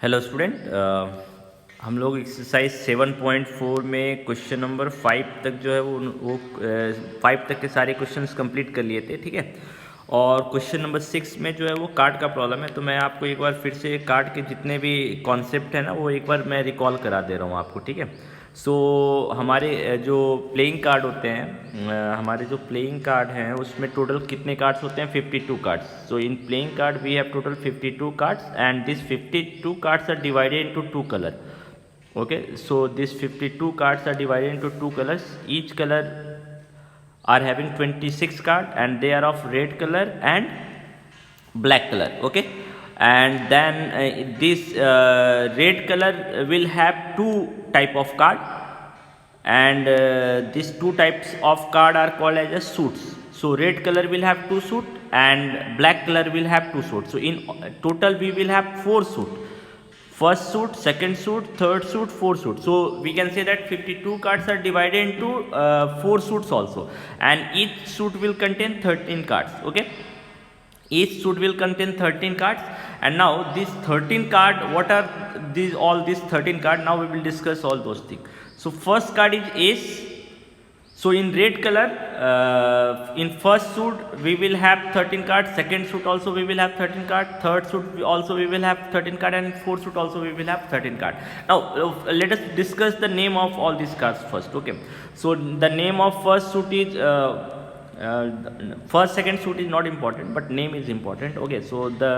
Hello student, हम लोग exercise 7.4 में क्वेश्चन नंबर 5 तक जो है वो 5 तक के सारे क्वेश्चंस कंप्लीट कर लिए थे, ठीक है। और क्वेश्चन नंबर 6 में जो है वो कार्ड का प्रॉब्लम है, तो मैं आपको एक बार फिर से कार्ड के जितने भी कॉन्सेप्ट है ना वो एक बार मैं रिकॉल करा दे रहा हूँ आपको, ठीक है। सो हमारे जो प्लेइंग कार्ड होते हैं, हमारे जो प्लेइंग कार्ड हैं उसमें टोटल कितने कार्ड्स होते हैं? 52 cards. So in playing card we have total 52 cards and this 52 cards are divided into two colour. Okay, so these 52 cards are divided into two colors. Each color are having 26 cards and they are of red color and black color. Okay, and then this red color will have two type of card, and these two types of card are called as a suits. So red color will have two suit and black color will have two suit. So in total we will have four suit: first suit, second suit, third suit, fourth suit. So we can say that 52 cards are divided into four suits also, and each suit will contain 13 cards. Okay, each suit will contain 13 cards. And now these 13 card, what are these? All these 13 card, now we will discuss all those things. So first card is ace. So in red color, in first suit we will have 13 cards, second suit also we will have 13 cards, third suit also we will have 13 cards, and fourth suit also we will have 13 cards. Now let us discuss the name of all these cards first. Okay, so the name of first suit is first, second suit is not important, but name is important. Okay, so the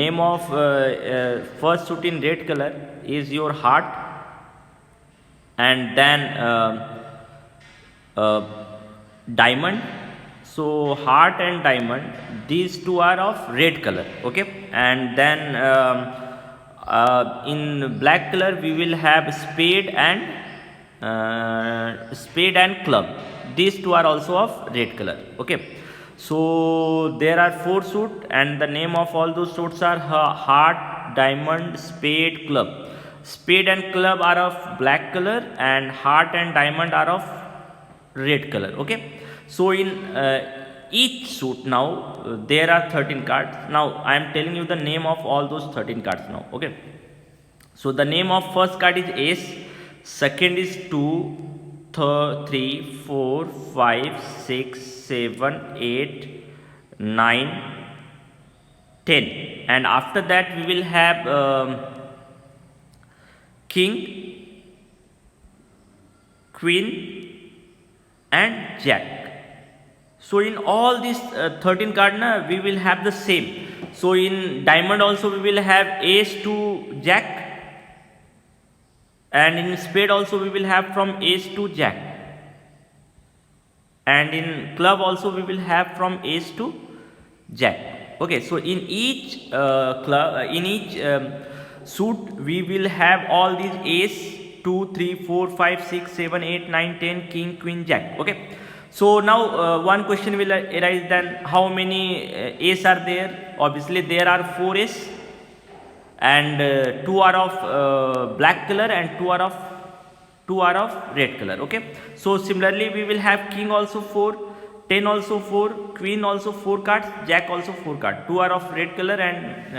name of first suit in red color is your heart, and then diamond. So heart and diamond, these two are of red color. Okay, and then in black color we will have spade and club. These two are also of red color. Okay, so there are four suit and the name of all those suits are heart, diamond, spade, club. Spade and club are of black color and heart and diamond are of red color. Okay, so in each suit now there are 13 cards. Now I am telling you the name of all those 13 cards now. Okay, so the name of first card is ace, second is 2, 3, 4, 5, 6, 7, 8, 9, 10, and after that we will have king, queen and jack. So in all these 13 card na, we will have the same. So in diamond also we will have ace to jack, and in spade also we will have from ace to jack, and in club also we will have from ace to jack. Okay, so in each club, in each suit we will have all these ace, 2, 3, 4, 5, 6, 7, 8, 9, 10, king, queen, jack. Okay, so now one question will arise, then how many ace are there? Obviously there are 4 ace, and 2 are of black color and 2 are of red color. Okay, so similarly we will have king also 4, 10 also 4, queen also 4 cards, jack also 4 cards. 2 are of red color and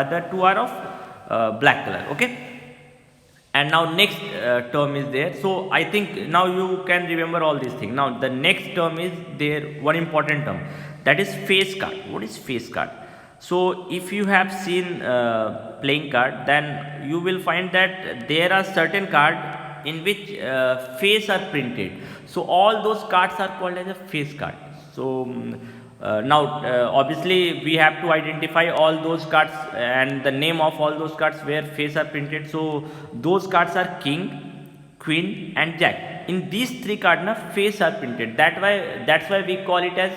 other 2 are of black color. Okay, and now next term is there. So I think now you can remember all these things. Now the next term is there, one important term, that is face card. What is face card? So if you have seen playing card, then you will find that there are certain card in which face are printed. So all those cards are called as a face card. So now obviously we have to identify all those cards and the name of all those cards where face are printed. So those cards are king, queen and jack. In these three cards na face are printed, that's why we call it as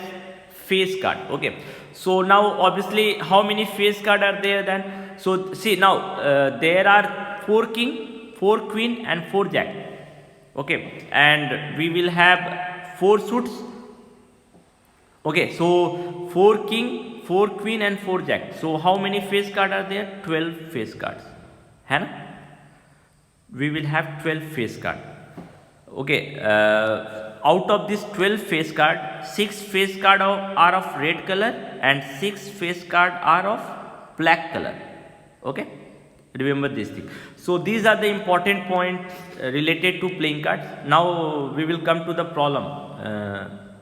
face card. Okay, so now obviously how many face card are there then? So see now there are 4 king, 4 queen and 4 jack. Okay, and we will have 4 suits. Okay, so 4 king, 4 queen and 4 jack. So how many face card are there? 12 face cards. है ना? We will have 12 face card. Okay, out of this 12 face card, 6 face card are of red color and 6 face card are of black color. Okay, Remember this thing. So these are the important points related to playing cards. Now we will come to the problem.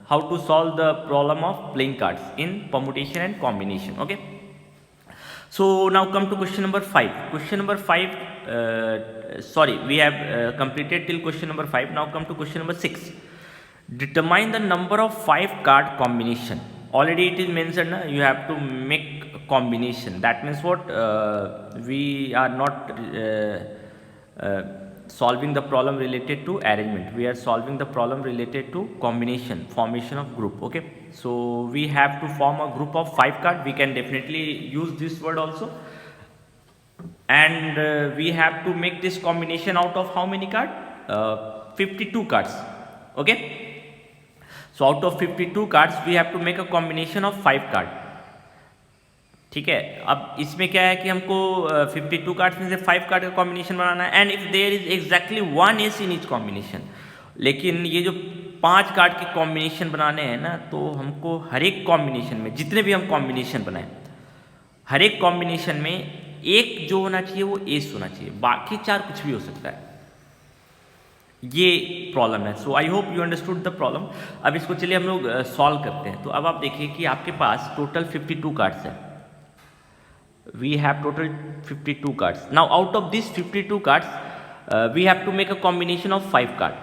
How to solve the problem of playing cards in permutation and combination. Okay. So now come to question number 5. Question number 5. We have completed till question number 5. Now come to question number 6. Determine the number of 5 card combination. Already it is mentioned, you have to make combination. That means what? We are not solving the problem related to arrangement. We are solving the problem related to combination, formation of group. Okay. So we have to form a group of 5 card. We can definitely use this word also. And we have to make this combination out of how many card? 52 cards. Okay. So out of 52 cards we have to make a combination of 5 card. ठीक है. अब इसमें क्या है कि हमको 52 cards में से 5 कार्ड का कॉम्बिनेशन बनाना है. And if there is exactly 1 ace in each combination. लेकिन ये जो 5 कार्ड के कॉम्बिनेशन बनाने हैं ना, तो हमको हर एक कॉम्बिनेशन में, जितने भी हम कॉम्बिनेशन बनाएं, हर एक कॉम्बिनेशन में एक जो होना चाहिए वो एस होना चाहिए, बाकी 4 कुछ भी हो सकता है. ये प्रॉब्लम है. So I hope you understood the problem. अब इसको चलिए हम लोग सॉल्व करते हैं. तो अब आप देखिए कि आपके पास टोटल 52 कार्ड्स है. We have total 52 cards. Now out of this 52 cards we have to make a combination of 5 card.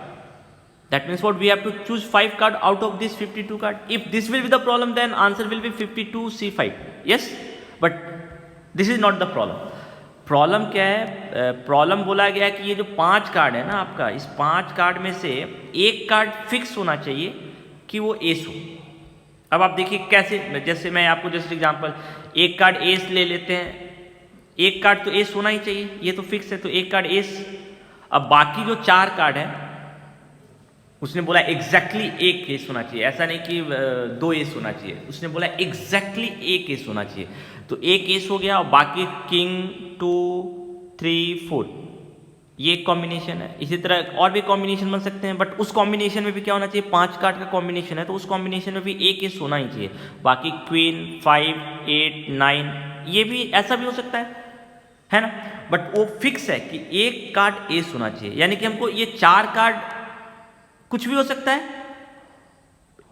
That means what? We have to choose 5 card out of this 52 card. If this will be the problem then answer will be 52C5. Yes, but this is not the problem. Problem क्या है? Problem बोला गया कि ये जो 5 card है ना आपका, इस 5 कार्ड में से एक कार्ड फिक्स होना चाहिए कि वो एस हो. अब आप देखिए कैसे. जैसे मैं आपको जैसे एग्जांपल, एक कार्ड एस ले लेते हैं. एक कार्ड तो एस होना ही चाहिए, ये तो फिक्स है, तो एक कार्ड एस. अब बाकी जो 4 कार्ड है उसने बोला एग्जैक्टली एक एस होना चाहिए. ऐसा नहीं कि 2 एस होना चाहिए. उसने बोला एग्जैक्टली एक एस होना चाहिए. तो एक एस हो गया और बाकी किंग 2 3 4 ये एक कॉम्बिनेशन है. इसी तरह और भी कॉम्बिनेशन बन सकते हैं, बट उस कॉम्बिनेशन में भी क्या होना चाहिए? 5 कार्ड का कॉम्बिनेशन है तो उस कॉम्बिनेशन में भी एक एस होना ही चाहिए. बाकी क्वीन 5 8 9 ये भी ऐसा भी हो सकता है ना. बट वो फिक्स है कि एक कार्ड एस होना चाहिए. यानी कि हमको ये 4 कार्ड कुछ भी हो सकता है,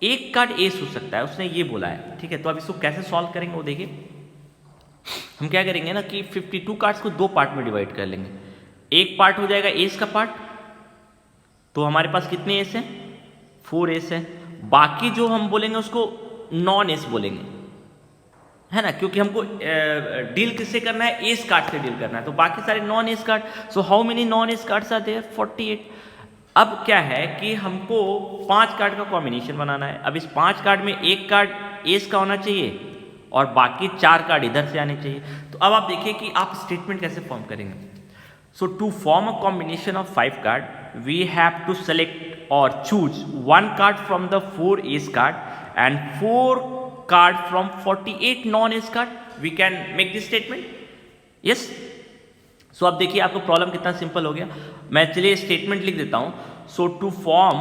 एक कार्ड एस हो सकता है, उसने ये बोला है. ठीक है. तो अब इसको कैसे सॉल्व करेंगे वो देखिए. हम क्या करेंगे ना कि 52 कार्ड्स को 2 पार्ट में डिवाइड कर लेंगे. एक पार्ट हो जाएगा एस का पार्ट. तो हमारे पास कितने एस हैं? 4 एस है. बाकी जो हम बोलेंगे उसको नॉन एस बोलेंगे, है ना, क्योंकि हमको डील किससे करना है? एस कार्ड से डील करना है. तो बाकी सारे non ace card. So how many non ace cards are there? 48. अब क्या है कि हमको 5 कार्ड का कॉम्बिनेशन बनाना है. अब इस 5 कार्ड में एक कार्ड एस का होना चाहिए और बाकी 4 कार्ड इधर से आने चाहिए. तो अब आप देखिए कि आप स्टेटमेंट कैसे फॉर्म करेंगे. So to form a combination of 5 card we have to select or choose 1 card from the 4 ace card and 4 card from 48 non ace card. We can make this statement. Yes. So अब देखिए आपको problem कितना simple हो गया. मैं चलिए statement लिख देता हूं. सो टू फॉर्म,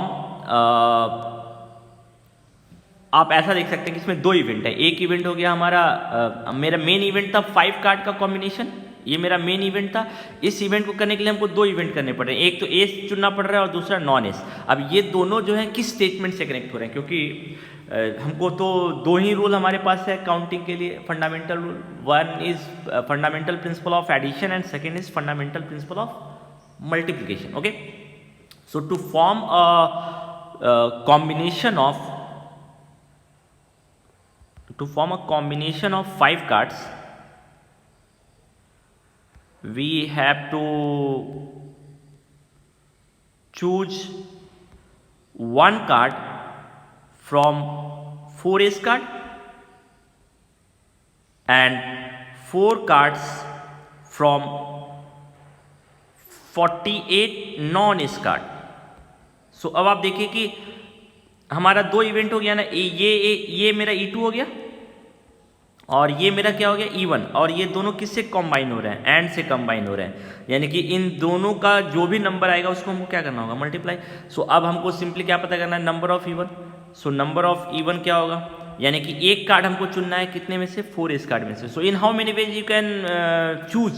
आप ऐसा देख सकते हैं कि इसमें 2 इवेंट है. एक इवेंट हो गया हमारा, मेरा मेन इवेंट था 5 कार्ड का कॉम्बिनेशन. ये मेरा मेन इवेंट था. इस इवेंट को करने के लिए हमको 2 इवेंट करने पड़ रहे हैं. एक तो एस चुनना पड़ रहा है और दूसरा नॉन एस. अब ये दोनों जो है किस स्टेटमेंट से कनेक्ट हो रहे हैं, क्योंकि हमको तो 2 ही रूल हमारे पास है काउंटिंग के लिए. Fundamental rule, one is fundamental principle of addition and second is fundamental principle of multiplication. Okay. So to form a combination of 5 cards, we have to choose 1 card from 4 ace card and 4 cards from 48 non ace card. So अब आप देखिए कि हमारा 2 event हो गया ना. ये मेरा E2 हो गया और ये मेरा क्या हो गया? E1. और ये दोनों किससे कंबाइन हो रहे हैं? एंड से कंबाइन हो रहे हैं. यानी कि इन दोनों का जो भी नंबर आएगा उसको हमको क्या करना होगा? मल्टीप्लाई. सो अब हमको सिंपली क्या पता करना है? Number of E1. So number of E1 क्या होगा? यानी कि एक कार्ड हमको चुनना है कितने में से? 4 एस कार्ड में से. So in how many ways you can choose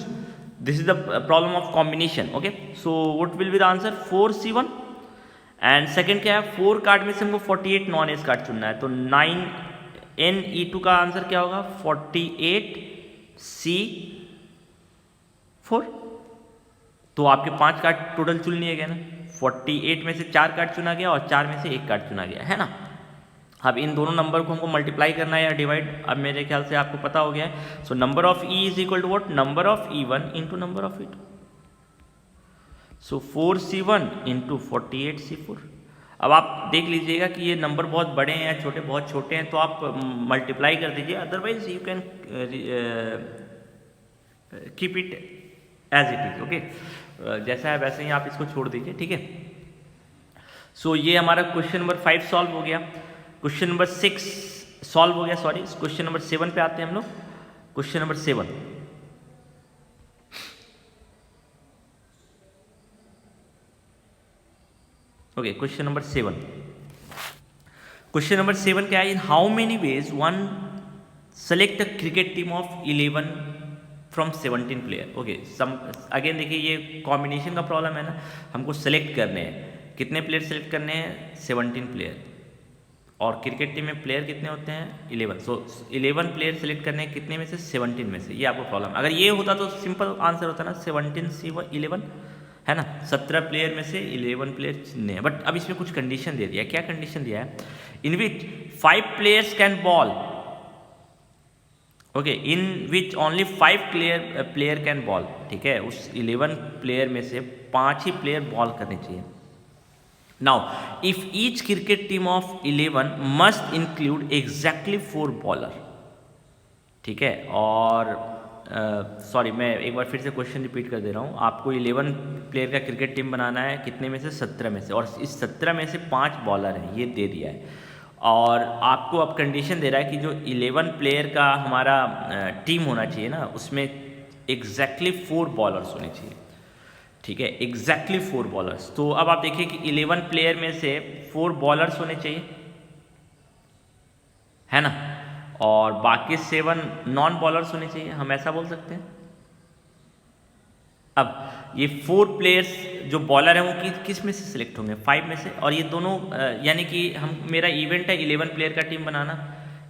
this is the problem of combination. Okay, so what will be the answer 4C1. And second क्या है, 4 कार्ड में से हमको 48 नॉन एस कार्ड चुनना है. तो 9NE2 का आंसर क्या होगा 48C4. तो आपके 5 कार्ड टोटल चुन लिए गए ना. 48 में से 4 कार्ड चुना गया और 4 में से 1 कार्ड चुना गया है ना. अब इन दोनों नंबर को हमको मल्टीप्लाई करना है या डिवाइड. अब मेरे ख्याल से आपको पता हो गया है. So number of E is equal to what, number of E1 into number of E2. So 4C1 into 48C4. अब आप देख लीजिएगा कि ये नंबर बहुत बड़े हैं या छोटे, बहुत छोटे हैं तो आप मल्टीप्लाई कर दीजिए, otherwise you can keep it as it is. Okay, जैसा है वैसे ही आप इसको छोड़ दीजिए. ठीक है, सो ये हमारा क्वेश्चन नंबर 5 सॉल्व हो गया. क्वेश्चन नंबर 6 सॉल्व हो गया, सॉरी. क्वेश्चन नंबर 7 पे आते हैं हम लोग. Question number 7. Okay, question number 7. Question number 7 क्या है, in how many ways one select the cricket team of 11 from 17 player. Okay, same again देखिए ये कॉम्बिनेशन का प्रॉब्लम है ना. हमको सेलेक्ट करने हैं, कितने प्लेयर सेलेक्ट करने हैं 17 प्लेयर. और क्रिकेट टीम में प्लेयर कितने होते हैं 11. सो 11 प्लेयर सेलेक्ट करने हैं कितने में से 17 में से. ये आपको प्रॉब्लम. अगर ये होता तो सिंपल आंसर होता ना 17C11 है ना. 17 प्लेयर में से 11 प्लेयर चुनने हैं. बट अब इसमें कुछ कंडीशन दे दिया. क्या कंडीशन दिया है, इन विच 5 players can ball. Okay, in which only 5 player can ball. ठीक है, उस 11 प्लेयर में से 5 ही प्लेयर बॉल करने चाहिए. Now if each cricket team of 11 must include exactly 4 bowler. ठीक है, और सॉरी मैं एक बार फिर से क्वेश्चन रिपीट कर दे रहा हूँ. आपको 11 प्लेयर का क्रिकेट टीम बनाना है, कितने में से 17 में से. और इस 17 में से 5 बॉलर हैं, ये दे दिया है. और आपको अब कंडीशन दे रहा है कि जो 11 प्लेयर का हमारा टीम होना चाहिए ना, उसमें एग्जैक्टली 4 बॉलर्स होने चाहिए. ठीक है, एग्जैक्टली 4 बॉलर्स. तो अब आप देखिए कि 11 प्लेयर में से 4 बॉलर्स होने चाहिए, है ना. और बाकी 7 नॉन बॉलर्स होने चाहिए, हम ऐसा बोल सकते हैं. अब ये 4 प्लेयर्स जो बॉलर हैं वो किस में से सिलेक्ट होंगे 5 में से. और ये दोनों यानी कि हम मेरा इवेंट है 11 प्लेयर का टीम बनाना.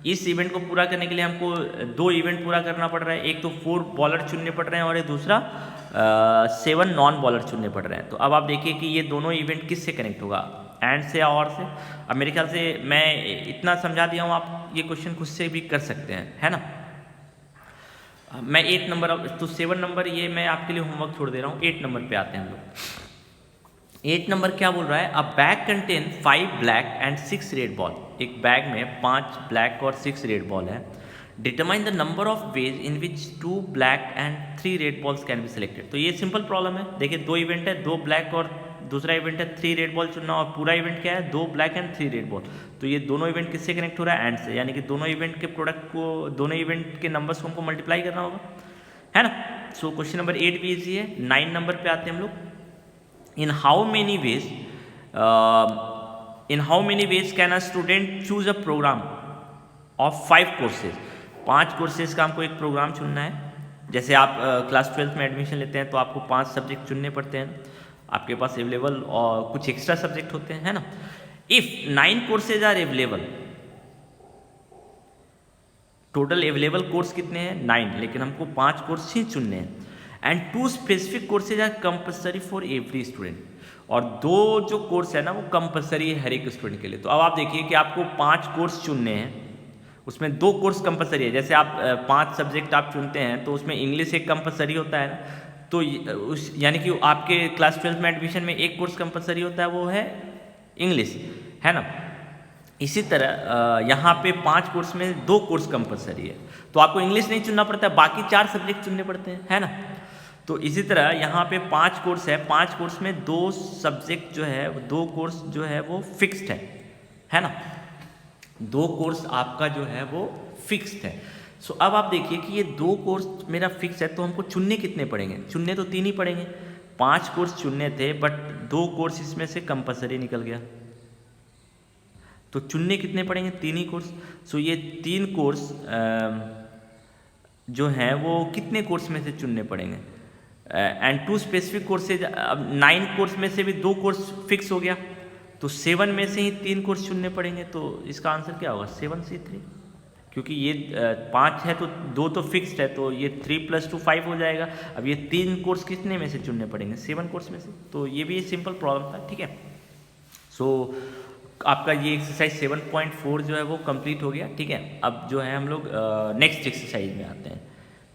इस इवेंट को पूरा करने के लिए हमको 2 इवेंट पूरा करना पड़ रहा है. एक तो 4 बॉलर चुनने पड़ रहे हैं और एक दूसरा 7 नॉन बॉलर चुनने पड़ रहे हैं. तो अब आप देखिए कि ये दोनों इवेंट किससे कनेक्ट होगा, एंड से या और से. अब मेरे ख्याल से मैं इतना समझा दिया हूँ, आप ये क्वेश्चन खुद से भी कर सकते हैं, है ना. मैं 8 नंबर तो 7 नंबर ये मैं आपके लिए होमवर्क छोड़ दे रहा हूँ. 8 नंबर पे आते हैं हम लोग. 8 नंबर क्या बोल रहा है, अ bag contain 5 black and 6 red ball. एक बैग में 5 ब्लैक और 6 रेड बॉल है. Determine the number of ways in which 2 black and 3 red balls can be selected. तो ये सिंपल प्रॉब्लम है. देखिए 2 इवेंट है, 2 ब्लैक और दूसरा इवेंट है 3 रेड बॉल चुनना. और पूरा इवेंट क्या है 2 ब्लैक एंड 3 रेड बॉल. तो ये दोनों इवेंट किससे कनेक्ट हो रहा है, एंड से. यानी कि दोनों इवेंट के प्रोडक्ट को, दोनों इवेंट के नंबर्स को हमको मल्टीप्लाई करना होगा, है ना. सो क्वेश्चन नंबर 8 भी इजी है. 9 नंबर पे आते हैं हम लोग. In how many ways can a student choose a program of 5 courses. 5 courses का हमको एक प्रोग्राम चुनना है. जैसे आप क्लास 12 में एडमिशन लेते हैं तो आपको 5 सब्जेक्ट चुनने पड़ते हैं, आपके पास अवेलेबल और कुछ एक्स्ट्रा सब्जेक्ट होते हैं, है ना. If 9 courses are available, total available course कितने हैं 9, लेकिन हमको 5 कोर्स ही चुनने हैं. And 2 specific courses are compulsory for every student. और 2 जो कोर्स है ना वो कंपलसरी है हर एक स्टूडेंट के लिए. तो अब आप देखिए कि आपको 5 कोर्स चुनने हैं, उसमें 2 कोर्स कंपलसरी है. जैसे आप 5 सब्जेक्ट आप चुनते हैं तो उसमें इंग्लिश एक कंपलसरी होता है ना. तो उस यानी कि आपके क्लास 12 में एडमिशन में एक कोर्स कंपलसरी होता है, वो है इंग्लिश, है ना. इसी तरह यहाँ पे 5 कोर्स में 2 कोर्स कंपलसरी है, तो आपको इंग्लिश नहीं चुनना पड़ता है, बाकी 4 सब्जेक्ट चुनने पड़ते हैं, है ना. तो इसी तरह यहाँ पे 5 कोर्स है, 5 कोर्स में 2 सब्जेक्ट जो है 2 कोर्स जो है वो फिक्स्ड है ना. 2 कोर्स आपका जो है वो फिक्स्ड है. सो अब आप देखिए कि ये 2 कोर्स मेरा फिक्स है, तो हमको चुनने कितने पड़ेंगे, चुनने तो 3 ही पड़ेंगे. 5 कोर्स चुनने थे बट 2 कोर्स इसमें से कंपलसरी निकल गया, तो चुनने कितने पड़ेंगे 3 ही कोर्स. सो ये 3 कोर्स जो हैं वो कितने कोर्स में से चुनने पड़ेंगे, एंड 2 स्पेसिफिक कोर्सेज, अब 9 कोर्स में से भी 2 कोर्स फिक्स हो गया, तो 7 में से ही 3 कोर्स चुनने पड़ेंगे। तो इसका आंसर क्या होगा 7C3, क्योंकि ये 5 है तो 2 तो फिक्स्ड है, तो ये 3 + 2 5 हो जाएगा। अब ये 3 कोर्स कितने में से चुनने पड़ेंगे 7 कोर्स में से। तो ये भी सिंपल प्रॉब्लम था, ठीक है। सो आपका ये एक्सरसाइज 7.4 जो है वो कंप्लीट हो गया, ठीक है। अब जो है हम लोग नेक्स्ट एक्सरसाइज में आते हैं,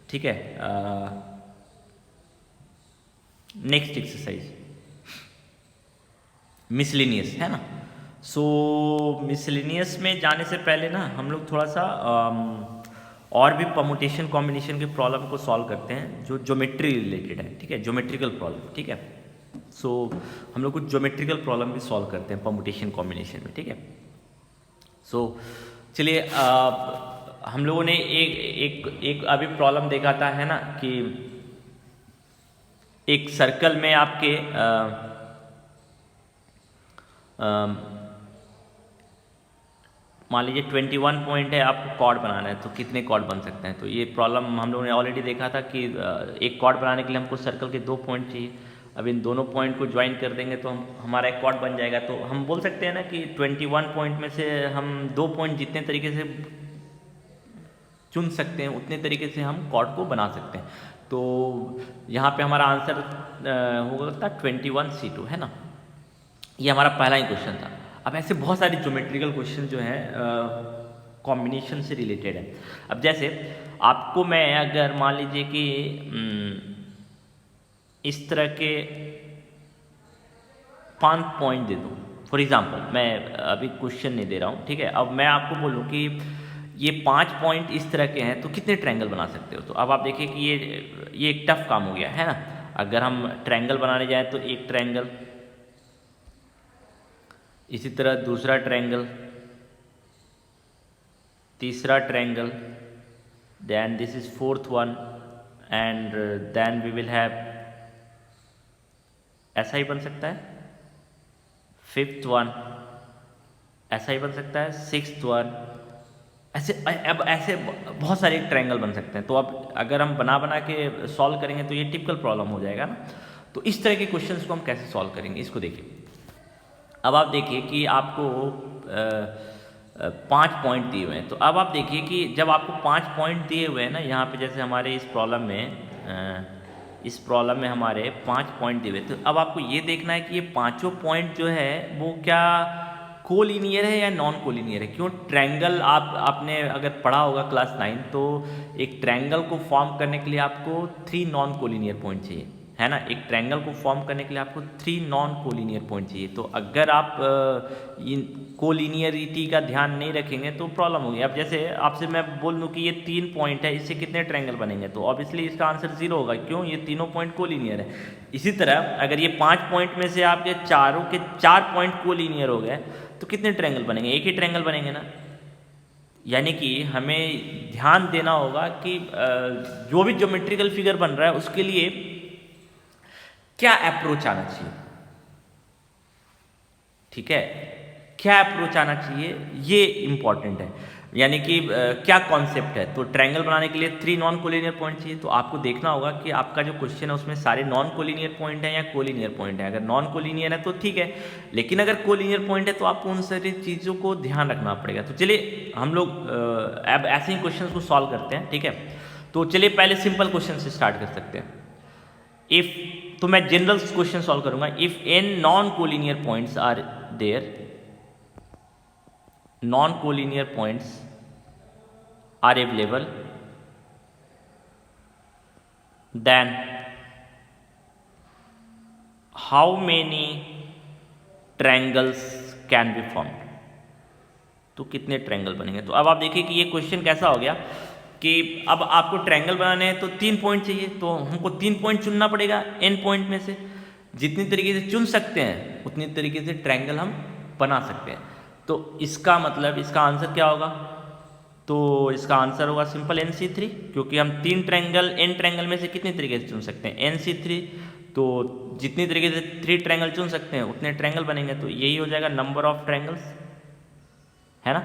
ठीक है। नेक्स्ट एक्सरसाइज मिसलिनियस है ना। सो मिसलिनियस में जाने से पहले ना हम लोग थोड़ा सा और भी परमुटेशन कॉम्बिनेशन के प्रॉब्लम को सॉल्व करते हैं जो ज्योमेट्री रिलेटेड है, ठीक है, ज्योमेट्रिकल प्रॉब्लम, ठीक है। सो हम लोग कुछ ज्योमेट्रिकल प्रॉब्लम भी सॉल्व करते हैं परमुटेशन कॉम्बिनेशन में, ठीक है। सो चलिए हम लोगों ने एक अभी प्रॉब्लम देखा था, है ना, कि एक सर्कल में आपके मान लीजिए 21 पॉइंट है, आपको कॉर्ड बनाना है, तो कितने कॉर्ड बन सकते हैं। तो ये प्रॉब्लम हम लोगों ने ऑलरेडी देखा था कि एक कॉर्ड बनाने के लिए हमको सर्कल के 2 पॉइंट चाहिए। अब इन दोनों पॉइंट को ज्वाइन कर देंगे तो हमारा एक कॉर्ड बन जाएगा। तो हम बोल सकते हैं ना कि 21 पॉइंट में से हम 2 पॉइंट जितने तरीके से चुन सकते हैं उतने तरीके से हम कॉर्ड को बना सकते हैं। तो यहाँ पे हमारा आंसर होगा था 21C2, है ना। ये हमारा पहला ही क्वेश्चन था। अब ऐसे बहुत सारे ज्योमेट्रिकल क्वेश्चन जो हैं कॉम्बिनेशन से रिलेटेड है। अब जैसे आपको मैं अगर मान लीजिए कि इस तरह के 5 पॉइंट दे दूँ, फॉर एग्जांपल, मैं अभी क्वेश्चन नहीं दे रहा हूँ, ठीक है। अब मैं आपको बोलूँ कि ये 5 पॉइंट इस तरह के हैं तो कितने ट्रायंगल बना सकते हो। तो अब आप देखिए कि ये एक टफ काम हो गया, है ना। अगर हम ट्रायंगल बनाने जाएँ तो एक ट्रायंगल, इसी तरह दूसरा ट्रायंगल, तीसरा triangle, then this is 4th one, and then we will have, ऐसा ही बन सकता है 5th वन, ऐसा ही बन सकता है 6th वन, ऐसे अब ऐसे बहुत सारे ट्रायंगल बन सकते हैं। तो अब अगर हम बना के सॉल्व करेंगे तो ये टिपिकल प्रॉब्लम हो जाएगा ना। तो इस तरह के क्वेश्चंस को हम कैसे सॉल्व करेंगे, इसको देखिए। अब आप देखिए कि आपको 5 पॉइंट दिए हुए हैं। तो अब आप देखिए कि जब आपको 5 पॉइंट दिए हुए हैं ना, यहाँ पे जैसे हमारे इस प्रॉब्लम में हमारे 5 पॉइंट दिए हुए, तो अब आपको ये देखना है कि ये पांचों पॉइंट जो है वो क्या कोलिनियर है या नॉन कोलिनियर है। क्यों, ट्रायंगल आपने अगर पढ़ा होगा क्लास 9, तो एक ट्रायंगल को फॉर्म करने के लिए आपको 3 नॉन कोलिनियर पॉइंट चाहिए, है ना। एक ट्रायंगल को फॉर्म करने के लिए आपको 3 नॉन कोलिनियर पॉइंट चाहिए। तो अगर आप इन कोलिनियरिटी का ध्यान नहीं रखेंगे तो प्रॉब्लम होगी। अब जैसे आपसे मैं बोल दूं कि ये 3 पॉइंट है, इससे कितने ट्रायंगल बनेंगे, तो ऑब्वियसली इसका आंसर 0 होगा। क्यों, ये तीनों पॉइंट कोलिनियर है। इसी तरह अगर ये 5 पॉइंट में से आपके चारों के 4 पॉइंट कोलिनियर हो गए तो कितने ट्रायंगल बनेंगे, एक ही ट्रायंगल बनेंगे ना। यानी कि हमें ध्यान देना होगा कि जो भी ज्योमेट्रिकल फिगर बन रहा है उसके लिए क्या अप्रोच आना चाहिए, ठीक है, क्या अप्रोच आना चाहिए, ये इंपॉर्टेंट है। यानी कि क्या कॉन्सेप्ट है। तो ट्रायंगल बनाने के लिए 3 नॉन कोलिनियर पॉइंट चाहिए। तो आपको देखना होगा कि आपका जो क्वेश्चन है उसमें सारे नॉन कोलिनियर पॉइंट है या कोलिनियर पॉइंट है। अगर नॉन कोलिनियर है तो ठीक है, लेकिन अगर कोलिनियर पॉइंट है तो आपको उन सारी चीज़ों को ध्यान रखना पड़ेगा। तो चलिए हम लोग अब ऐसे ही क्वेश्चन को सॉल्व करते हैं, ठीक है। तो चलिए पहले सिंपल क्वेश्चन से स्टार्ट कर सकते हैं। इफ, तो मैं जनरल क्वेश्चन सॉल्व करूंगा। If n non collinear points are there, non collinear points are available, then how many triangles can be formed. तो कितने ट्रायंगल बनेंगे। तो अब आप देखिए कि ये क्वेश्चन कैसा हो गया कि अब आपको ट्रायंगल बनाने हैं तो 3 पॉइंट चाहिए, तो हमको 3 पॉइंट चुनना पड़ेगा n पॉइंट में से। जितनी तरीके से चुन सकते हैं उतनी तरीके से ट्रायंगल हम बना सकते हैं। तो इसका मतलब इसका आंसर क्या होगा, तो इसका आंसर होगा सिंपल NC3, क्योंकि हम 3 ट्रायंगल n ट्रायंगल में से कितनी तरीके से चुन सकते हैं, NC3। तो जितनी तरीके से 3 ट्रायंगल चुन सकते हैं उतने ट्रायंगल बनेंगे। तो यही हो जाएगा नंबर ऑफ ट्रायंगल्स, है ना।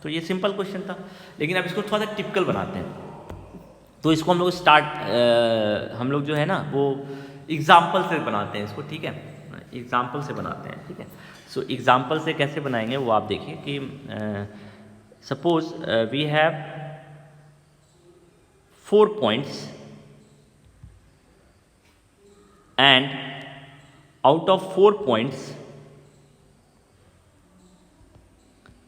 तो ये सिंपल क्वेश्चन था, लेकिन अब इसको थोड़ा सा टिपिकल बनाते हैं। तो इसको हम लोग जो है ना वो एग्जाम्पल से बनाते हैं इसको, ठीक है, एग्जाम्पल से बनाते हैं, ठीक है। सो एग्जाम्पल से कैसे बनाएंगे वो आप देखिए कि suppose we have 4 points and out of 4 points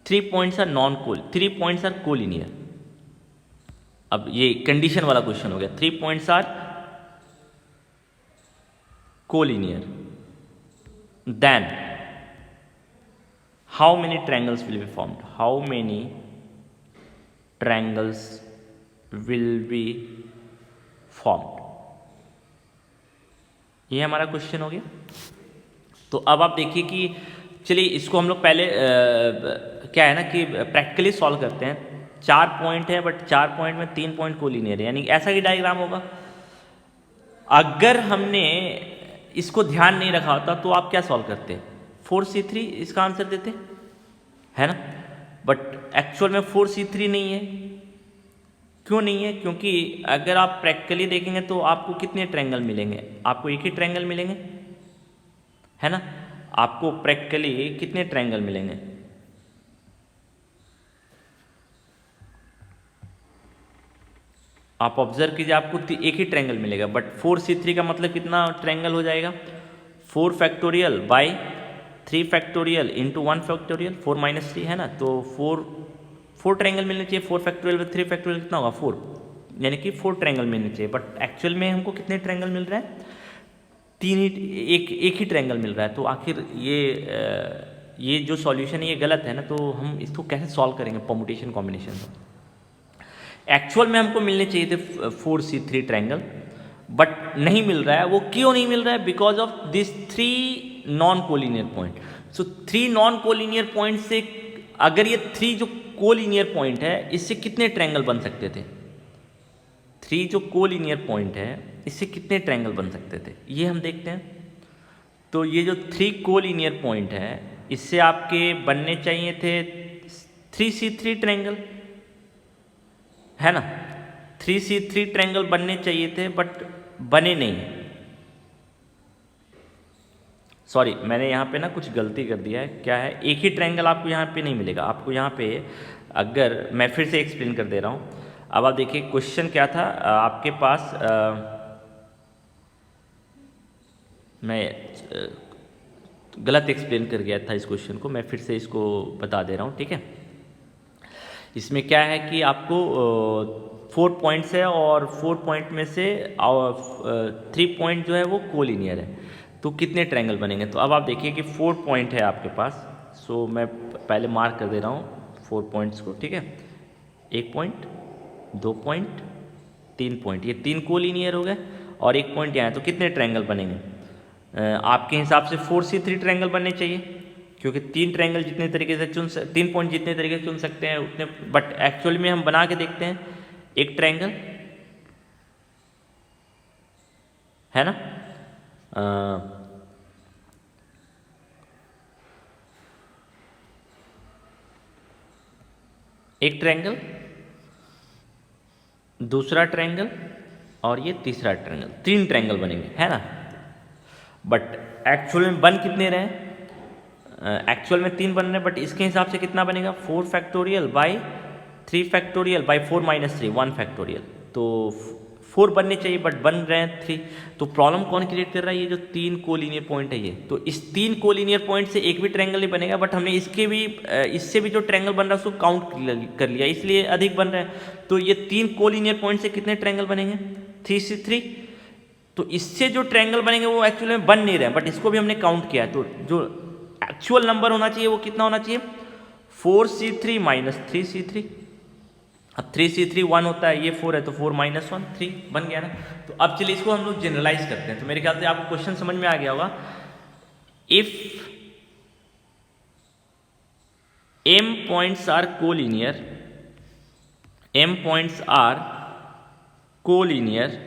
3 points are non-collinear, 3 points are collinear। अब ये कंडीशन वाला क्वेश्चन हो गया, 3 points are collinear, then how many triangles will be formed? How many triangles will be formed? ये हमारा question हो गया। तो अब आप देखिए कि चलिए इसको हम लोग पहले क्या है ना कि प्रैक्टिकली सॉल्व करते हैं। 4 पॉइंट है बट 4 पॉइंट में 3 पॉइंट कोलिनियर है, यानी ऐसा ही डायग्राम होगा। अगर हमने इसको ध्यान नहीं रखा होता तो आप क्या सॉल्व करते, 4C3 इसका आंसर देते, है ना। बट एक्चुअल में 4C3 नहीं है। क्यों नहीं है? क्योंकि अगर आप प्रैक्टिकली देखेंगे तो आपको कितने ट्रायंगल मिलेंगे, आपको एक ही ट्रायंगल मिलेंगे, है ना। आपको प्रैक्टिकली कितने ट्रायंगल मिलेंगे, आप ऑब्जर्व कीजिए, आपको एक ही ट्रायंगल मिलेगा। बट 4C3 का मतलब कितना ट्रायंगल हो जाएगा, 4 factorial by 3 factorial into 1 factorial, 4 minus 3, है ना। तो 4 ट्रायंगल मिलने चाहिए। 4 फैक्टोरियल में 3 फैक्टोरियल कितना होगा, 4, यानी कि 4 ट्रायंगल मिलने चाहिए। बट एक्चुअल में हमको कितने ट्रायंगल मिल रहा है, एक ही ट्रायंगल मिल रहा है। तो आखिर ये जो सॉल्यूशन है ये गलत है ना। तो हम इसको कैसे सॉल्व करेंगे परमुटेशन कॉम्बिनेशन से। एक्चुअल में हमको मिलने चाहिए थे 4C3 ट्रायंगल, बट नहीं मिल रहा है। वो क्यों नहीं मिल रहा है, because of this 3 non collinear point. So 3 non collinear point से, अगर ये 3 जो कोलिनियर पॉइंट है इससे कितने ट्रायंगल बन सकते थे, 3 जो कोलिनियर पॉइंट है इससे कितने ट्रायंगल बन सकते थे, ये हम देखते हैं। तो ये जो 3 कोलिनियर पॉइंट है इससे आपके बनने चाहिए थे 3C3 ट्रायंगल, है ना। 3C3 ट्रायंगल बनने चाहिए थे बट बने नहीं। सॉरी, मैंने यहाँ पे ना कुछ गलती कर दिया है। क्या है, एक ही ट्रायंगल आपको यहाँ पे नहीं मिलेगा। आपको यहाँ पे, अगर मैं फिर से एक्सप्लेन कर दे रहा हूँ। अब आप देखिए क्वेश्चन क्या था आपके पास, मैं गलत एक्सप्लेन कर गया था इस क्वेश्चन को, मैं फिर से इसको बता दे रहा हूँ, ठीक है। इसमें क्या है कि आपको 4 पॉइंट्स है और 4 पॉइंट में से 3 पॉइंट जो है वो कोलिनियर है। तो कितने ट्रायंगल बनेंगे, तो अब आप देखिए कि 4 पॉइंट है आपके पास। सो मैं पहले मार्क कर दे रहा हूँ 4 पॉइंट्स को, ठीक है। 1 पॉइंट, 2 पॉइंट, 3 पॉइंट, ये 3 कोलिनियर हो गए और 1 पॉइंट यहाँ है। तो कितने ट्रायंगल बनेंगे, आपके हिसाब से 4C3 ट्रायंगल बनने चाहिए, क्योंकि 3 ट्रायंगल जितने तरीके से 3 पॉइंट जितने तरीके से चुन सकते हैं उतने। बट एक्चुअली में हम बना के देखते हैं एक ट्रायंगल, है ना। एक ट्रायंगल, दूसरा ट्रायंगल और ये तीसरा ट्रायंगल, 3 ट्रायंगल बनेंगे, है ना। बट एक्चुअल में बन कितने रहे, एक्चुअल में 3 बन रहे हैं, बट इसके हिसाब से कितना बनेगा, 4 factorial by 3 factorial by 4 minus 3, 1 factorial. तो 4 बनने चाहिए बट बन रहे हैं 3। तो प्रॉब्लम कौन क्रिएट कर रहा है, ये जो 3 कोलिनियर पॉइंट है ये। तो इस 3 कोलिनियर पॉइंट से एक भी ट्रायंगल नहीं बनेगा, बट हमने इससे भी जो ट्रायंगल बन रहा है उसको काउंट कर लिया, इसलिए अधिक बन रहा है। तो ये 3 कोलिनियर पॉइंट से कितने ट्रायंगल बनेंगे, 3C3। तो इससे जो ट्रायंगल बनेंगे वो एक्चुअली में बन नहीं रहे हैं, बट इसको भी हमने काउंट किया है। तो जो एक्चुअल नंबर होना चाहिए वो कितना होना चाहिए, 4C3 माइनस 3C3। अब 3C3 1 होता है, ये 4 है तो 4 माइनस 1 3 बन गया ना। तो अब चलिए इसको हम लोग जनरलाइज करते हैं। तो मेरे ख्याल से आपको क्वेश्चन समझ में आ गया होगा। If m points are collinear, m points are collinear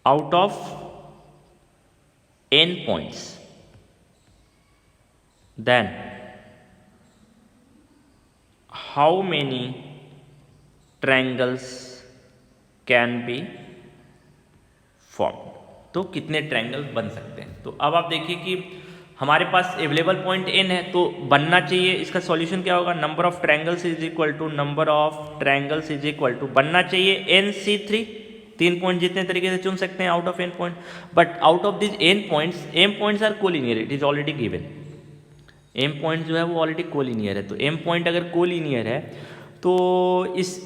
out of n points, then how many triangles can be form. तो कितने ट्रायंगल बन सकते हैं। तो अब आप देखिए कि हमारे पास अवेलेबल पॉइंट n है, तो बनना चाहिए, इसका सॉल्यूशन क्या होगा, number of triangles is equal to number of triangles is equal to बनना चाहिए NC3, 3 पॉइंट जितने तरीके से चुन सकते हैं out of n point, but out of this n points m points are collinear, it is already given. m point जो है वो ऑलरेडी कोलिनियर है, तो m पॉइंट अगर कोलिनियर है तो इस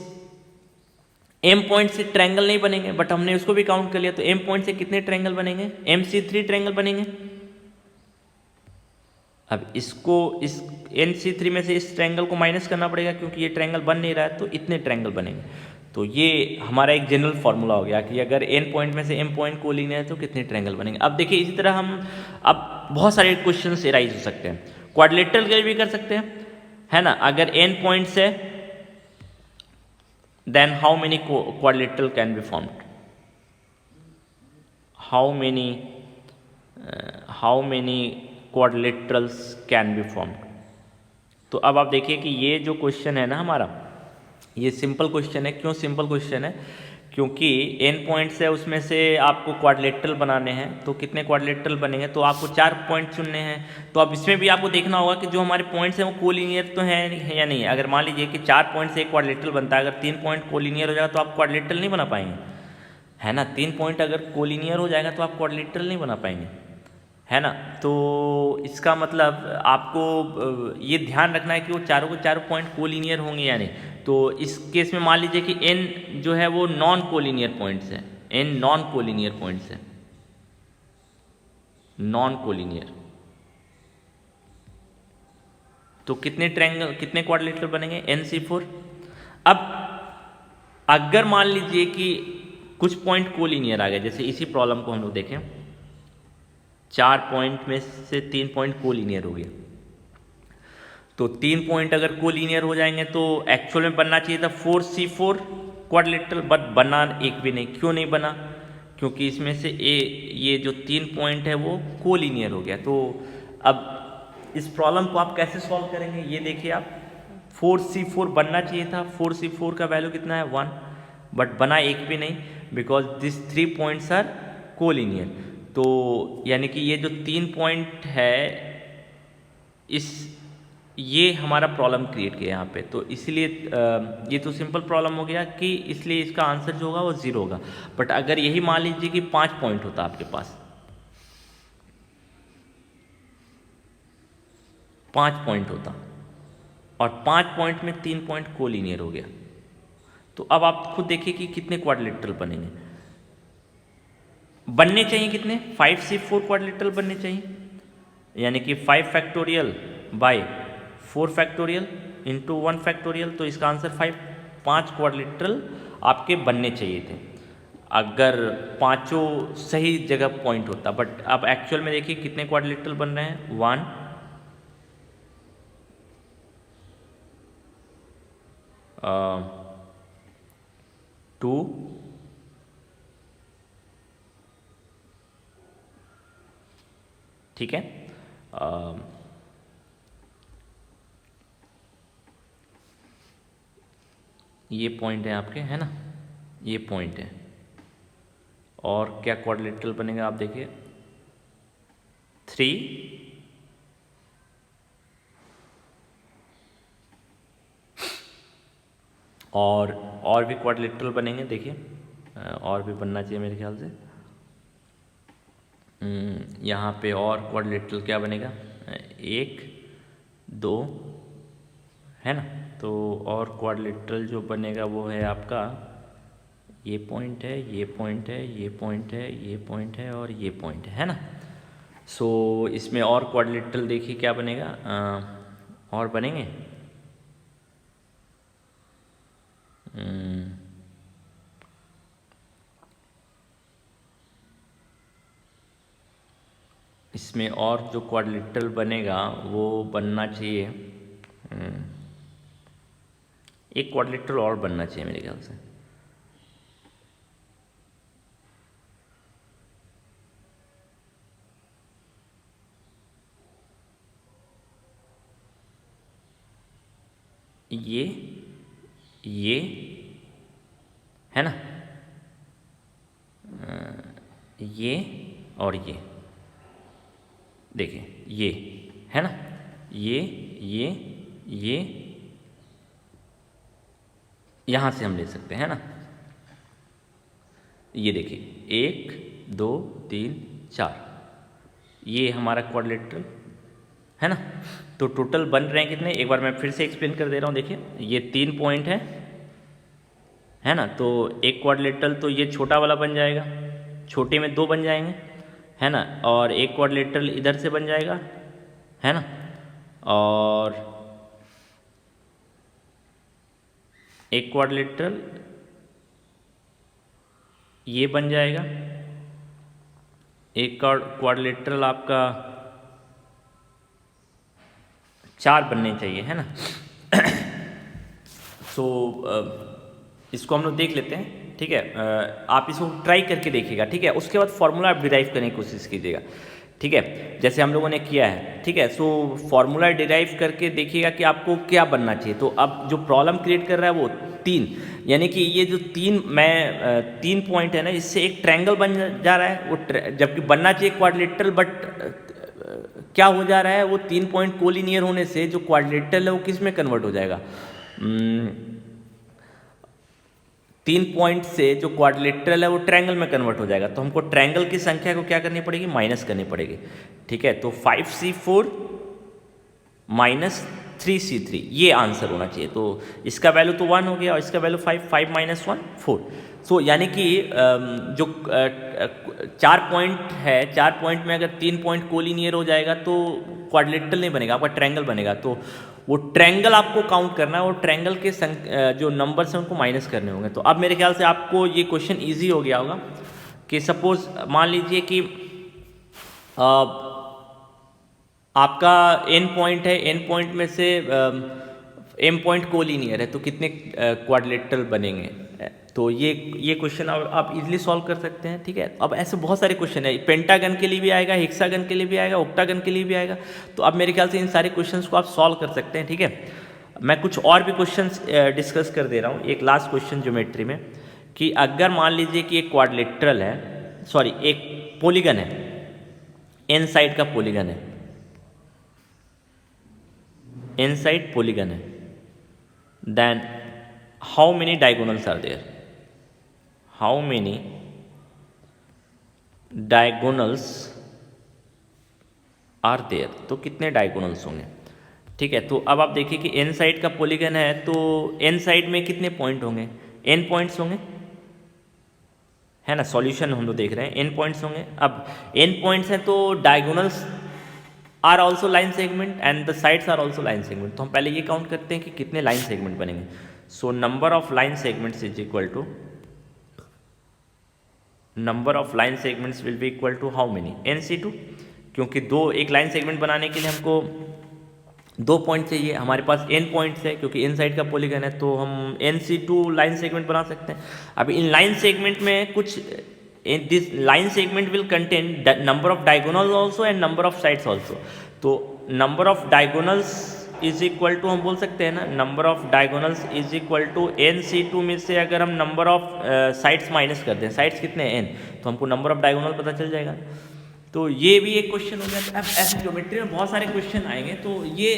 m पॉइंट से ट्रायंगल नहीं बनेंगे, बट हमने उसको भी काउंट कर लिया, तो m पॉइंट से कितने ट्रायंगल बनेंगे, MC3 ट्रायंगल बनेंगे। अब इसको इस NC3 में से इस ट्रायंगल को माइनस करना पड़ेगा, क्योंकि ये ट्रायंगल बन नहीं रहा है, तो इतने ट्रायंगल बनेंगे। तो ये हमारा एक जनरल फॉर्मूला हो गया कि अगर n पॉइंट में से m पॉइंट कोलिनियर है तो कितने ट्रायंगल बनेंगे। अब देखिए इसी तरह हम अब बहुत सारे क्वेश्चन एराइज हो सकते हैं, क्वाड्रिलेटरल के भी कर सकते हैं, है ना। अगर n पॉइंट्स है then how many quadrilateral can be formed, how many quadrilaterals can be formed। तो अब आप देखिए कि ये जो क्वेश्चन है ना हमारा, ये सिंपल क्वेश्चन है। क्यों सिंपल क्वेश्चन है, क्योंकि n पॉइंट्स है, उसमें से आपको क्वाड्रिलेटरल बनाने हैं, तो कितने क्वाड्रिलेटरल बनेंगे, तो आपको 4 पॉइंट चुनने हैं। तो अब इसमें भी आपको देखना होगा कि जो हमारे पॉइंट्स हैं वो कोलिनियर तो हैं या नहीं। अगर मान लीजिए कि 4 पॉइंट से एक क्वाड्रिलेटरल बनता है, अगर 3 पॉइंट कोलिनियर हो जाएगा तो आप क्वाड्रिलेटरल नहीं बना पाएंगे, है ना। 3 पॉइंट अगर कोलिनियर हो जाएगा तो आप क्वाड्रिलेटरल नहीं बना पाएंगे, है ना। तो इसका मतलब आपको ये ध्यान रखना है कि वो चारों के चारों पॉइंट कोलिनियर होंगे या नहीं। तो इस केस में मान लीजिए कि n जो है वो नॉन कोलिनियर पॉइंट्स है, n नॉन कोलिनियर पॉइंट्स है, नॉन कोलिनियर, तो कितने ट्रायंगल कितने क्वाड्रिलेटरल बनेंगे, NC4। अब अगर मान लीजिए कि कुछ पॉइंट कोलिनियर आ गए, जैसे इसी प्रॉब्लम को हम लोग देखें, 4 पॉइंट में से 3 पॉइंट कोलिनियर हो गया, तो 3 पॉइंट अगर कोलिनियर हो जाएंगे तो एक्चुअल में बनना चाहिए था 4C4 क्वाड्रिलेटरल, बट बना एक भी नहीं। क्यों नहीं बना, क्योंकि इसमें से ये जो 3 पॉइंट है वो कोलिनियर हो गया। तो अब इस प्रॉब्लम को आप कैसे सॉल्व करेंगे, ये देखिए आप, 4C4 बनना चाहिए था, 4C4 का वैल्यू कितना है 1, बट बना एक भी नहीं, because this 3 points are collinear. तो यानी कि ये जो 3 पॉइंट है, ये हमारा प्रॉब्लम क्रिएट किया यहाँ पे, तो इसलिए ये तो सिंपल प्रॉब्लम हो गया कि इसलिए इसका आंसर जो होगा वो 0 होगा। बट अगर यही मान लीजिए कि 5 पॉइंट होता आपके पास, 5 पॉइंट होता, और 5 पॉइंट में 3 पॉइंट कोलिनियर हो गया, तो अब आप खुद देखिए कि कितने क्वाड्रिलेटरल बनेंगे। बनने चाहिए कितने, 5C4 क्वाड्रिलेटरल बनने चाहिए, यानी कि 5 factorial by 4 factorial into 1 factorial, तो इसका आंसर 5 क्वाड्रिलेटरल आपके बनने चाहिए थे अगर पांचों सही जगह पॉइंट होता। बट अब एक्चुअल में देखिए कितने क्वाड्रिलेटरल बन रहे हैं, 1 2 ठीक है, ये पॉइंट है आपके, है ना, ये पॉइंट है। और क्या क्वाड्रिलेटरल बनेगा आप देखिए, 3 और भी क्वाड्रिलेटरल बनेंगे, देखिए और भी बनना चाहिए मेरे ख्याल से। यहाँ पे और क्वाड्रिलेटरल क्या बनेगा, 1 2, है ना। तो और क्वाड्रिलेटरल जो बनेगा वो है आपका, ये पॉइंट है, ये पॉइंट है, ये पॉइंट है, ये पॉइंट है, और ये पॉइंट है ना। सो इसमें और क्वाड्रिलेटरल देखिए क्या बनेगा, और बनेंगे, इसमें और जो क्वाड्रिलेटरल बनेगा वो बनना चाहिए, एक क्वाड्रिलेटरल और बनना चाहिए मेरे ख्याल से। ये है ना, ये और ये, देखिए ये है ना, ये यहाँ से हम ले सकते हैं ना, ये देखिए 1 2 3 4, ये हमारा क्वाड्रिलेटरल है ना। तो टोटल बन रहे हैं कितने, एक बार मैं फिर से एक्सप्लेन कर दे रहा हूँ। देखिए ये 3 पॉइंट है ना, तो एक क्वाड्रिलेटरल तो ये छोटा वाला बन जाएगा, छोटे में 2 बन जाएंगे है ना, और एक क्वाड्रिलेटरल इधर से बन जाएगा है ना, और एक क्वाड्रिलेटरल ये बन जाएगा, एक क्वाड्रिलेटरल आपका 4 बनने चाहिए है ना। सो इसको हम लोग देख लेते हैं, ठीक है। आप इसको ट्राई करके देखिएगा, ठीक है। उसके बाद फॉर्मूला आप डिराइव करने की कोशिश कीजिएगा, ठीक है, जैसे हम लोगों ने किया है, ठीक है। सो फॉर्मूला डिराइव करके देखिएगा कि आपको क्या बनना चाहिए। तो अब जो प्रॉब्लम क्रिएट कर रहा है वो 3, यानी कि ये जो 3 पॉइंट है ना, इससे एक ट्रायंगल बन जा रहा है, वो जबकि बनना चाहिए क्वाड्रिलेटरल, बट क्या हो जा रहा है, वो 3 पॉइंट कोलिनियर होने से जो क्वाड्रिलेटरल है वो किस में कन्वर्ट हो जाएगा, 3 पॉइंट से जो क्वाड्रिलेटरल है वो ट्रायंगल में कन्वर्ट हो जाएगा। तो हमको ट्रायंगल की संख्या को क्या करनी पड़ेगी, माइनस करनी पड़ेगी, ठीक है। तो 5C4 माइनस 3C3 ये आंसर होना चाहिए। तो इसका वैल्यू तो 1 हो गया और इसका वैल्यू 5 माइनस 1 4। सो यानी कि जो 4 पॉइंट है, 4 पॉइंट में अगर 3 पॉइंट कोलिनियर हो जाएगा तो क्वाड्रिलेटरल नहीं बनेगा, आपका ट्रायंगल बनेगा। तो वो ट्रायंगल आपको काउंट करना है, और ट्रायंगल के जो नंबर्स हैं उनको माइनस करने होंगे। तो अब मेरे ख्याल से आपको ये क्वेश्चन ईजी हो गया होगा कि सपोज मान लीजिए कि आपका n पॉइंट है, n पॉइंट में से m पॉइंट कोलिनियर है, तो कितने क्वाड्रिलेटरल बनेंगे। तो ये क्वेश्चन आप इजीली सॉल्व कर सकते हैं, ठीक है। अब ऐसे बहुत सारे क्वेश्चन है, पेंटागन के लिए भी आएगा, हेक्सागन के लिए भी आएगा, ऑक्टागन के लिए भी आएगा। तो अब मेरे ख्याल से इन सारे क्वेश्चंस को आप सॉल्व कर सकते हैं, ठीक है। मैं कुछ और भी क्वेश्चंस डिस्कस कर दे रहा हूँ। एक लास्ट क्वेश्चन ज्योमेट्री में, कि अगर मान लीजिए कि एक क्वाड्रिलेटरल है, सॉरी एक पॉलीगन है, एन साइड का पॉलीगन है, एन साइड पॉलीगन है, then how many diagonals are there, how many diagonals are there, तो कितने डायगोनल्स होंगे, ठीक है। तो अब आप देखिए कि एन साइड का पॉलीगन है, तो एन साइड में कितने पॉइंट होंगे, एन पॉइंट्स होंगे है ना। सॉल्यूशन हम लोग देख रहे हैं, एन पॉइंट्स होंगे। अब एन पॉइंट्स हैं तो diagonals are also line segment and the sides are also line segment. तो हम पहले ये काउंट करते हैं कि कितने लाइन सेगमेंट बनेंगे। So number of line segments is equal to, number of line segments will be equal to how many, NC2, क्योंकि एक लाइन सेगमेंट बनाने के लिए हमको 2 पॉइंट चाहिए, हमारे पास n पॉइंट्स है, क्योंकि n साइड का पॉलीगन है, तो हम NC2 लाइन सेगमेंट बना सकते हैं। अब इन लाइन सेगमेंट में कुछ, this line segment will contain number of diagonals also and number of sides also. तो number of diagonals is equal to, हम बोल सकते हैं ना, number of diagonals is equal to NC2 में से अगर हम नंबर ऑफ साइड्स माइनस कर दें, साइड्स कितने हैं n, तो हमको नंबर ऑफ डायगोनल पता चल जाएगा। तो ये भी एक क्वेश्चन हो गया। अब ऐसे ज्योमेट्री में बहुत सारे क्वेश्चन आएंगे, तो ये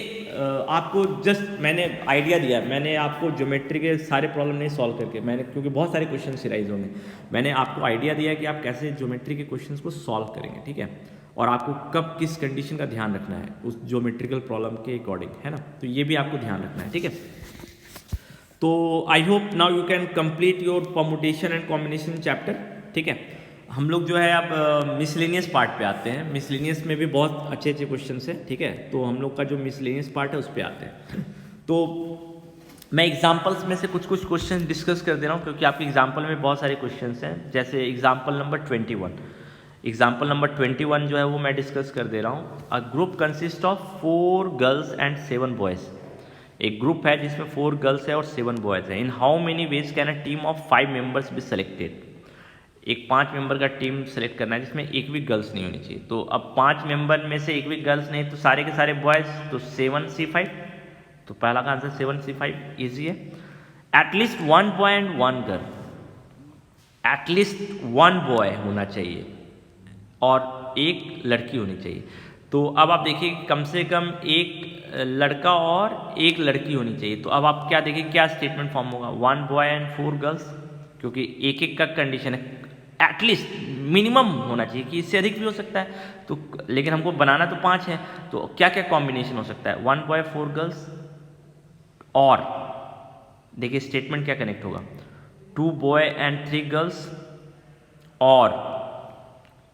आपको जस्ट मैंने आइडिया दिया, मैंने आपको ज्योमेट्री के सारे प्रॉब्लम नहीं सॉल्व करके, मैंने, क्योंकि बहुत सारे क्वेश्चन सिराइज होंगे, मैंने आपको आइडिया दिया कि आप कैसे ज्योमेट्री के क्वेश्चंस को सॉल्व करेंगे, ठीक है, और आपको कब किस कंडीशन का ध्यान रखना है उस ज्योमेट्रिकल प्रॉब्लम के अकॉर्डिंग, है ना। तो ये भी आपको ध्यान रखना है, ठीक है। तो I hope now you can complete your permutation and combination chapter, ठीक है। हम लोग जो है अब मिसलेनियस पार्ट पे आते हैं। मिसलेनियस में भी बहुत अच्छे अच्छे क्वेश्चंस हैं, ठीक है। तो हम लोग का जो मिसलेनियस पार्ट है उस पर आते हैं। तो मैं एग्जाम्पल्स में से कुछ क्वेश्चन डिस्कस कर दे रहा हूँ, क्योंकि आपके एग्जाम्पल में बहुत सारे क्वेश्चंस हैं। जैसे एग्जाम्पल नंबर 21, एग्जाम्पल नंबर 21 जो है वो मैं डिस्कस कर दे रहा हूँ। A group consist of 4 girls and 7 boys. एक ग्रुप है जिसमें 4 गर्ल्स है और 7 बॉयज़ हैं। इन how many ways can a team of 5 members be selected. एक 5 मेंबर का टीम सेलेक्ट करना है जिसमें एक भी गर्ल्स नहीं होनी चाहिए। तो अब 5 मेंबर में से एक भी गर्ल्स नहीं, तो सारे के सारे बॉयज़, तो 7C5। तो पहला का आंसर 7C5 ईजी है। At least 1 boy and 1 girl, at least 1 boy होना चाहिए और एक लड़की होनी चाहिए। तो अब आप देखिए कम से कम एक लड़का और एक लड़की होनी चाहिए। तो अब आप क्या देखिए क्या स्टेटमेंट फॉर्म होगा, 1 बॉय एंड 4 गर्ल्स, क्योंकि एक एक का कंडीशन है, एटलीस्ट मिनिमम होना चाहिए कि इससे अधिक भी हो सकता है। तो लेकिन हमको बनाना तो 5 है, तो क्या क्या कॉम्बिनेशन हो सकता है, 1 बॉय 4 गर्ल्स, और देखिए स्टेटमेंट क्या कनेक्ट होगा, 2 बॉय एंड 3 गर्ल्स, और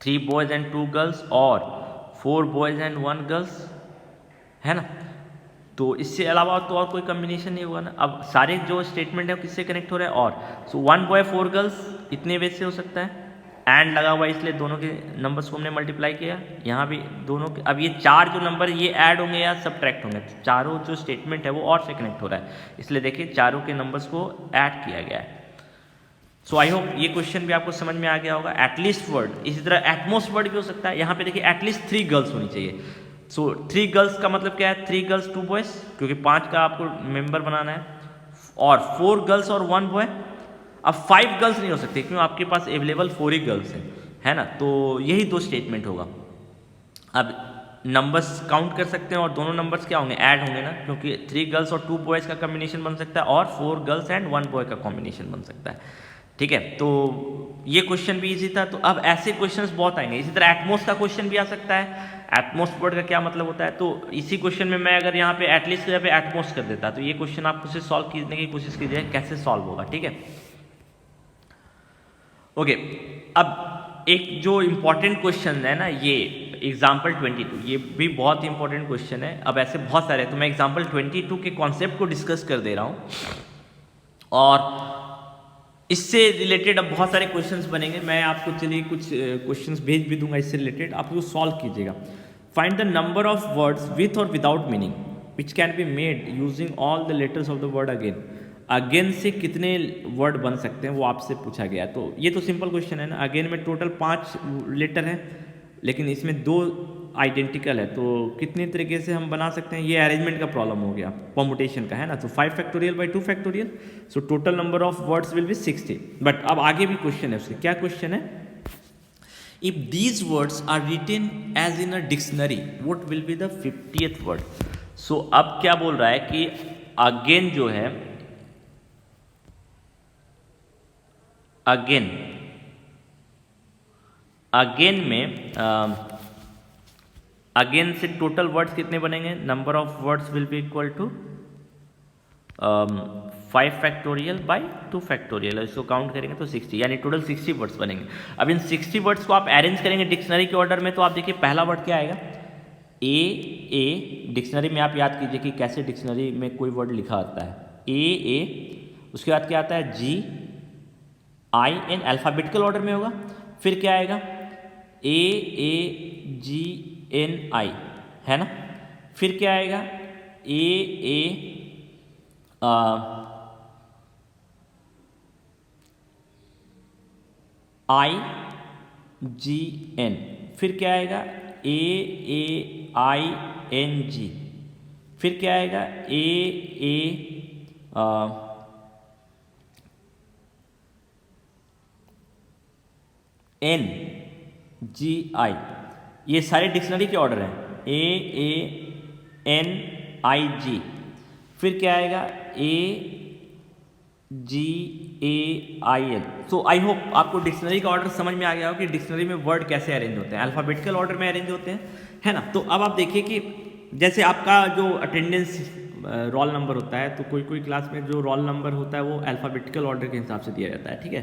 3 बॉयज एंड 2 गर्ल्स, और 4 बॉयज एंड 1 गर्ल्स, है ना। तो इससे अलावा तो और कोई कॉम्बिनेशन नहीं होगा ना। अब सारे जो स्टेटमेंट है वो किससे कनेक्ट हो रहा है, और सो 1 बॉय 4 गर्ल्स इतने वे से हो सकता है, एंड लगा हुआ इसलिए दोनों के नंबर्स को हमने मल्टीप्लाई किया, यहाँ भी दोनों के, अब ये 4 जो नंबर ये ऐड होंगे या सब्ट्रैक्ट होंगे, चारों जो स्टेटमेंट है वो और से कनेक्ट हो रहा है, इसलिए देखिए चारों के नंबर्स को ऐड किया गया है। सो आई होप ये क्वेश्चन भी आपको समझ में आ गया होगा। एटलीस्ट वर्ड, इसी तरह एटमोस्ट वर्ड भी हो सकता है, यहाँ पे देखिए एटलीस्ट 3 गर्ल्स होनी चाहिए। सो 3 गर्ल्स का मतलब क्या है, 3 गर्ल्स 2 बॉयज, क्योंकि 5 का आपको मेंबर बनाना है, और 4 गर्ल्स और 1 बॉय। अब 5 गर्ल्स नहीं हो सकती क्यों, आपके पास अवेलेबल 4 ही गर्ल्स हैं, है ना। तो यही 2 स्टेटमेंट होगा। अब नंबर्स काउंट कर सकते हैं और दोनों नंबर्स क्या होंगे, ऐड होंगे ना, क्योंकि 3 गर्ल्स और 2 बॉयज़ का कॉम्बिनेशन बन सकता है, और 4 गर्ल्स एंड 1 बॉय का कॉम्बिनेशन बन सकता है, ठीक है। तो ये क्वेश्चन भी इजी था। तो अब ऐसे क्वेश्चंस बहुत आएंगे। इसी तरह एटमोस्ट का क्वेश्चन भी आ सकता है। एटमोस्ट वर्ड का क्या मतलब होता है, तो इसी क्वेश्चन में मैं अगर यहाँ पे एटलीस्ट की जगह पे एटमोस्ट कर देता, तो ये क्वेश्चन आप उसे सॉल्व करने की कोशिश कीजिए कैसे सॉल्व होगा, ठीक है। ओके, अब एक जो इंपॉर्टेंट क्वेश्चन है ना, ये एग्जाम्पल 22, ये भी बहुत इंपॉर्टेंट क्वेश्चन है। अब ऐसे बहुत सारे हैं, तो मैं एग्जाम्पल 22 के कॉन्सेप्ट को डिस्कस कर दे रहा हूँ, और इससे रिलेटेड अब बहुत सारे क्वेश्चंस बनेंगे। मैं आपको चलिए कुछ क्वेश्चंस भेज भी दूंगा इससे रिलेटेड, आप उसको सॉल्व कीजिएगा। Find the number of words with और without meaning which can be made using all the letters of the word again. Again से कितने वर्ड बन सकते हैं वो आपसे पूछा गया है। तो ये तो सिंपल क्वेश्चन है ना। अगेन में टोटल 5 लेटर हैं, लेकिन इसमें 2 आइडेंटिकल है, तो कितने तरीके से हम बना सकते हैं, ये अरेंजमेंट का प्रॉब्लम हो गया, परमुटेशन का, है ना। तो 5 factorial by 2 factorial, so total number of words will be 60। But अब आगे भी क्वेश्चन है उससे, क्या क्वेश्चन है, if these words are written as in a dictionary what will be the 50th word. So अब क्या बोल रहा है कि अगेन जो है, अगेन में अगेन से टोटल वर्ड्स कितने बनेंगे, number of words will be equal to 5 factorial by 2 factorial. इसको काउंट करेंगे तो 60, यानी टोटल 60 वर्ड्स बनेंगे। अब इन 60 वर्ड्स को आप अरेंज करेंगे डिक्शनरी के ऑर्डर में, तो आप देखिए पहला वर्ड क्या आएगा, ए। डिक्शनरी में आप याद कीजिए कि कैसे डिक्शनरी में कोई वर्ड लिखा आता है, ए। उसके बाद क्या आता है, GIN, अल्फ़ाबेटिकल ऑर्डर में होगा। फिर क्या आएगा, AGNI, है ना। फिर क्या आएगा, IGN। फिर क्या आएगा, AAING। फिर क्या आएगा, NGI। ये सारे डिक्शनरी के ऑर्डर हैं, AANIG। फिर क्या आएगा, AGAIN। सो आई होप आपको डिक्शनरी का ऑर्डर समझ में आ गया हो कि डिक्शनरी में वर्ड कैसे अरेंज होते हैं, अल्फ़ाबेटिकल ऑर्डर में अरेंज होते हैं, है ना। तो अब आप देखिए कि जैसे आपका जो अटेंडेंस रोल नंबर होता है, तो कोई कोई क्लास में जो रोल नंबर होता है वो अल्फ़ाबेटिकल ऑर्डर के हिसाब से दिया जाता है, ठीक है।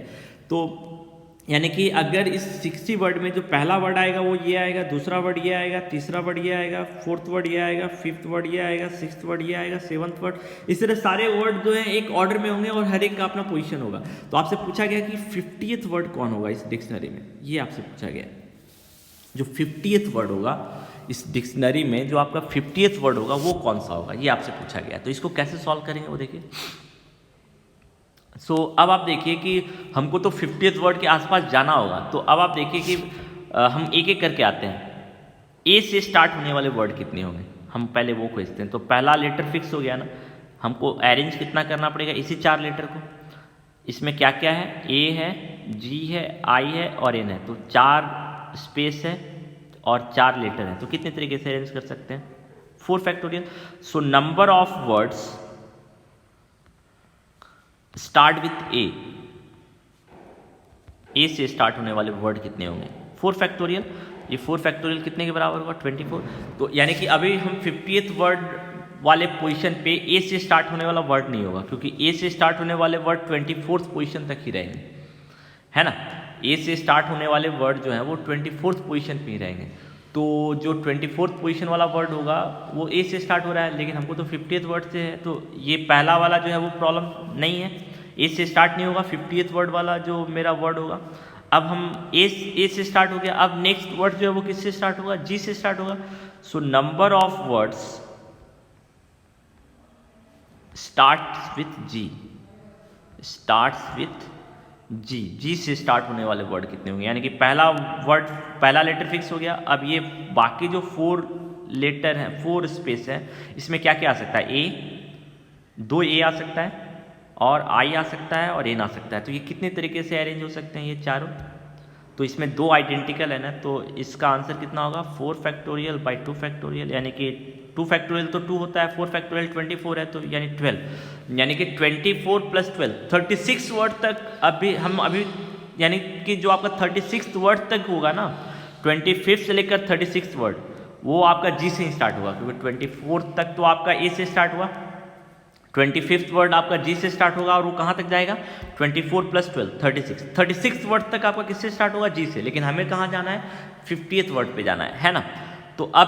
तो यानी कि अगर इस 60 वर्ड में जो पहला वर्ड आएगा वो ये आएगा, दूसरा वर्ड ये आएगा, तीसरा वर्ड ये आएगा, 4th वर्ड ये आएगा, 5th वर्ड ये आएगा, 6th वर्ड ये आएगा, 7th वर्ड, इस तरह सारे वर्ड जो हैं एक ऑर्डर में होंगे और हर एक का अपना पोजीशन होगा। तो आपसे पूछा गया कि 50th वर्ड कौन होगा इस डिक्शनरी में, ये आपसे पूछा गया। जो 50th वर्ड होगा इस डिक्शनरी में, जो आपका 50th वर्ड होगा वो कौन सा होगा, ये आपसे पूछा गया। तो इसको कैसे सॉल्व करेंगे वो देखिए। सो अब आप देखिए कि हमको तो 50th वर्ड के आसपास जाना होगा। तो अब आप देखिए कि हम एक एक करके आते हैं। ए से स्टार्ट होने वाले वर्ड कितने होंगे, हम पहले वो खोजते हैं। तो पहला लेटर फिक्स हो गया ना, हमको अरेंज कितना करना पड़ेगा, इसी 4 लेटर को। इसमें क्या क्या है, ए है, जी है, आई है और एन है। तो 4 स्पेस है और 4 लेटर हैं, तो कितने तरीके से अरेंज कर सकते हैं? 4 factorial. So number of words start with A से स्टार्ट होने वाले वर्ड कितने होंगे? 4 फैक्टोरियल। ये 4 फैक्टोरियल कितने के बराबर होगा? 24। तो यानी कि अभी हम 50th वर्ड वाले पोजीशन पे ए से स्टार्ट होने वाला वर्ड नहीं होगा, क्योंकि ए से स्टार्ट होने वाले वर्ड 24th पोजीशन तक ही रहेंगे, है ना। ए से स्टार्ट होने वाले वर्ड जो है वो 24th पोजीशन पे ही रहेंगे। तो जो 24th पोजीशन वाला वर्ड होगा वो ए से स्टार्ट हो रहा है, लेकिन हमको तो 50th वर्ड से है, तो ये पहला वाला जो है वो प्रॉब्लम नहीं है, ए से स्टार्ट नहीं होगा। 50th वर्ड वाला जो मेरा वर्ड होगा, अब हम ए से स्टार्ट हो गया, अब नेक्स्ट वर्ड जो है वो किससे स्टार्ट होगा? जी से स्टार्ट होगा। So number of words starts with G, starts with G, G से स्टार्ट होने वाले वर्ड कितने होंगे? यानी कि पहला वर्ड, पहला लेटर फिक्स हो गया। अब ये बाकी जो 4 लेटर हैं, 4 स्पेस है, इसमें क्या क्या आ सकता है? दो ए आ सकता है और आई आ सकता है और एन आ सकता है। तो ये कितने तरीके से अरेंज हो सकते हैं ये चारों? तो इसमें 2 आइडेंटिकल है ना, तो इसका आंसर कितना होगा? 4 फैक्टोरियल बाई 2 फैक्टोरियल, यानी कि 2 फैक्टोरियल तो 2 होता है, 4 फैक्टोरियल 24 है, तो यानी 12, यानी कि 24 + 12 36 वर्ड तक। अभी यानी कि जो आपका 36th वर्ड तक होगा ना, 25 से लेकर 36 वर्ड, वो आपका जी से ही स्टार्ट होगा, क्योंकि 24 तक तो आपका ए से स्टार्ट हुआ, 25th वर्ड आपका जी से स्टार्ट होगा और वो कहाँ तक जाएगा? 24 + 12 36 वर्ड तक आपका किससे स्टार्ट होगा? जी से। लेकिन हमें कहाँ जाना है? 50th वर्ड पे जाना है ना। तो अब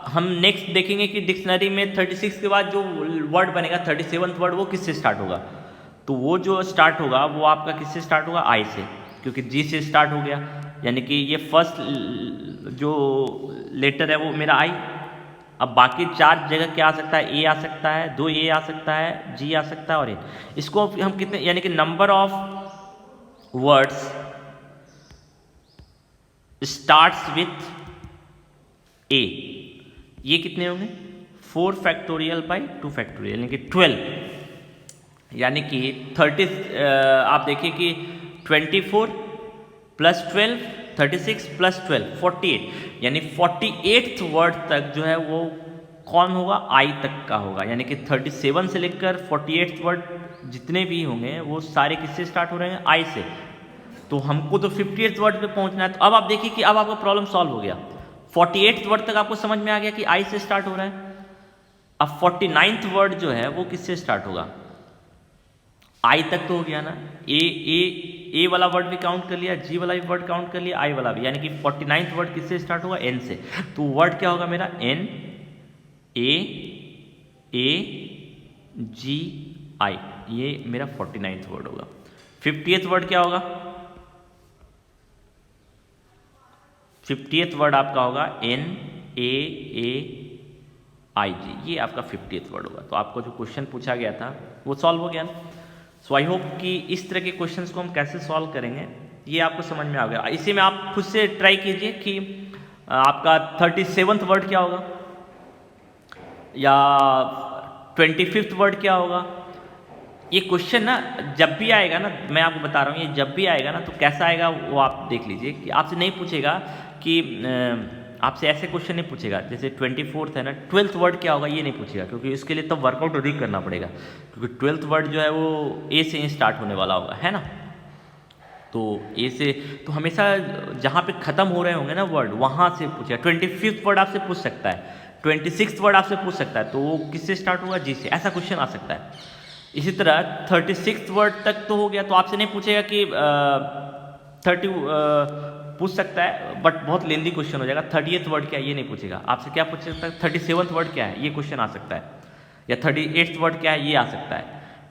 हम नेक्स्ट देखेंगे कि डिक्शनरी में 36 के बाद जो वर्ड बनेगा 37th वर्ड, वो किससे स्टार्ट होगा? तो वो जो स्टार्ट होगा वो आपका किससे स्टार्ट होगा? आई से, क्योंकि जी से स्टार्ट हो गया, यानी कि ये फर्स्ट जो लेटर है वो मेरा आई। अब बाकी 4 जगह क्या आ सकता है? ए आ सकता है, 2 ए आ सकता है, जी आ सकता है और एन। इसको हम कितने, यानी कि number of words starts with A, ये कितने होंगे? 4 फैक्टोरियल बाई 2 फैक्टोरियल, यानी कि 12, यानी कि 30। आप देखिए कि 24 + 12 36 + 12 48, यानी 48th वर्ड तक जो है वो कौन होगा? आई तक का होगा, यानी कि 37 से लेकर 48th वर्ड जितने भी होंगे वो सारे किससे स्टार्ट हो रहे हैं? आई से। तो हमको तो 50th वर्ड पे पहुंचना है। तो अब आप देखिए कि अब आपका प्रॉब्लम सॉल्व हो गया। 48th वर्ड तक आपको समझ में आ गया कि आई से स्टार्ट हो रहा है। अब 49th वर्ड जो है वो किससे स्टार्ट होगा? आई तक तो हो गया ना। ए वाला वर्ड भी काउंट कर लिया, जी वाला भी वर्ड काउंट कर लिया, आई वाला भी, यानी कि 49th वर्ड किससे स्टार्ट होगा? एन से। तो वर्ड क्या होगा मेरा? एन ए जी आई, ये मेरा 49th वर्ड होगा। 50th वर्ड क्या होगा? 50th वर्ड आपका होगा एन ए आई जी, ये आपका 50th वर्ड होगा। तो आपको जो क्वेश्चन पूछा गया था वो सॉल्व हो गया ना। सो आई होप कि इस तरह के क्वेश्चंस को हम कैसे सॉल्व करेंगे ये आपको समझ में आ गया। इसी में आप खुद से ट्राई कीजिए कि आपका 37th वर्ड क्या होगा या 25th वर्ड क्या होगा। ये क्वेश्चन ना जब भी आएगा ना, मैं आपको बता रहा हूँ, ये जब भी आएगा ना तो कैसा आएगा वो आप देख लीजिए कि आपसे नहीं पूछेगा कि आपसे ऐसे क्वेश्चन नहीं पूछेगा जैसे 24th है ना, 12th वर्ड क्या होगा ये नहीं पूछेगा, क्योंकि इसके लिए तो वर्कआउट अधिक करना पड़ेगा, क्योंकि 12th वर्ड जो है वो ए से ही स्टार्ट होने वाला होगा, है ना। तो ए से तो हमेशा जहाँ पे ख़त्म हो रहे होंगे ना वर्ड वहाँ से पूछेगा। 25th वर्ड आपसे पूछ सकता है, 26th वर्ड आपसे पूछ सकता है, तो वो किससे स्टार्ट होगा? जी से। ऐसा क्वेश्चन आ सकता है। इसी तरह 36th वर्ड तक तो हो गया, तो आपसे नहीं पूछेगा कि 30 पूछ सकता है, बट बहुत लेंदी क्वेश्चन हो जाएगा। 30th वर्ड क्या है ये नहीं पूछेगा। आपसे क्या पूछ सकता है? 37th वर्ड क्या है ये क्वेश्चन आ सकता है, या 38th वर्ड क्या है ये आ सकता है,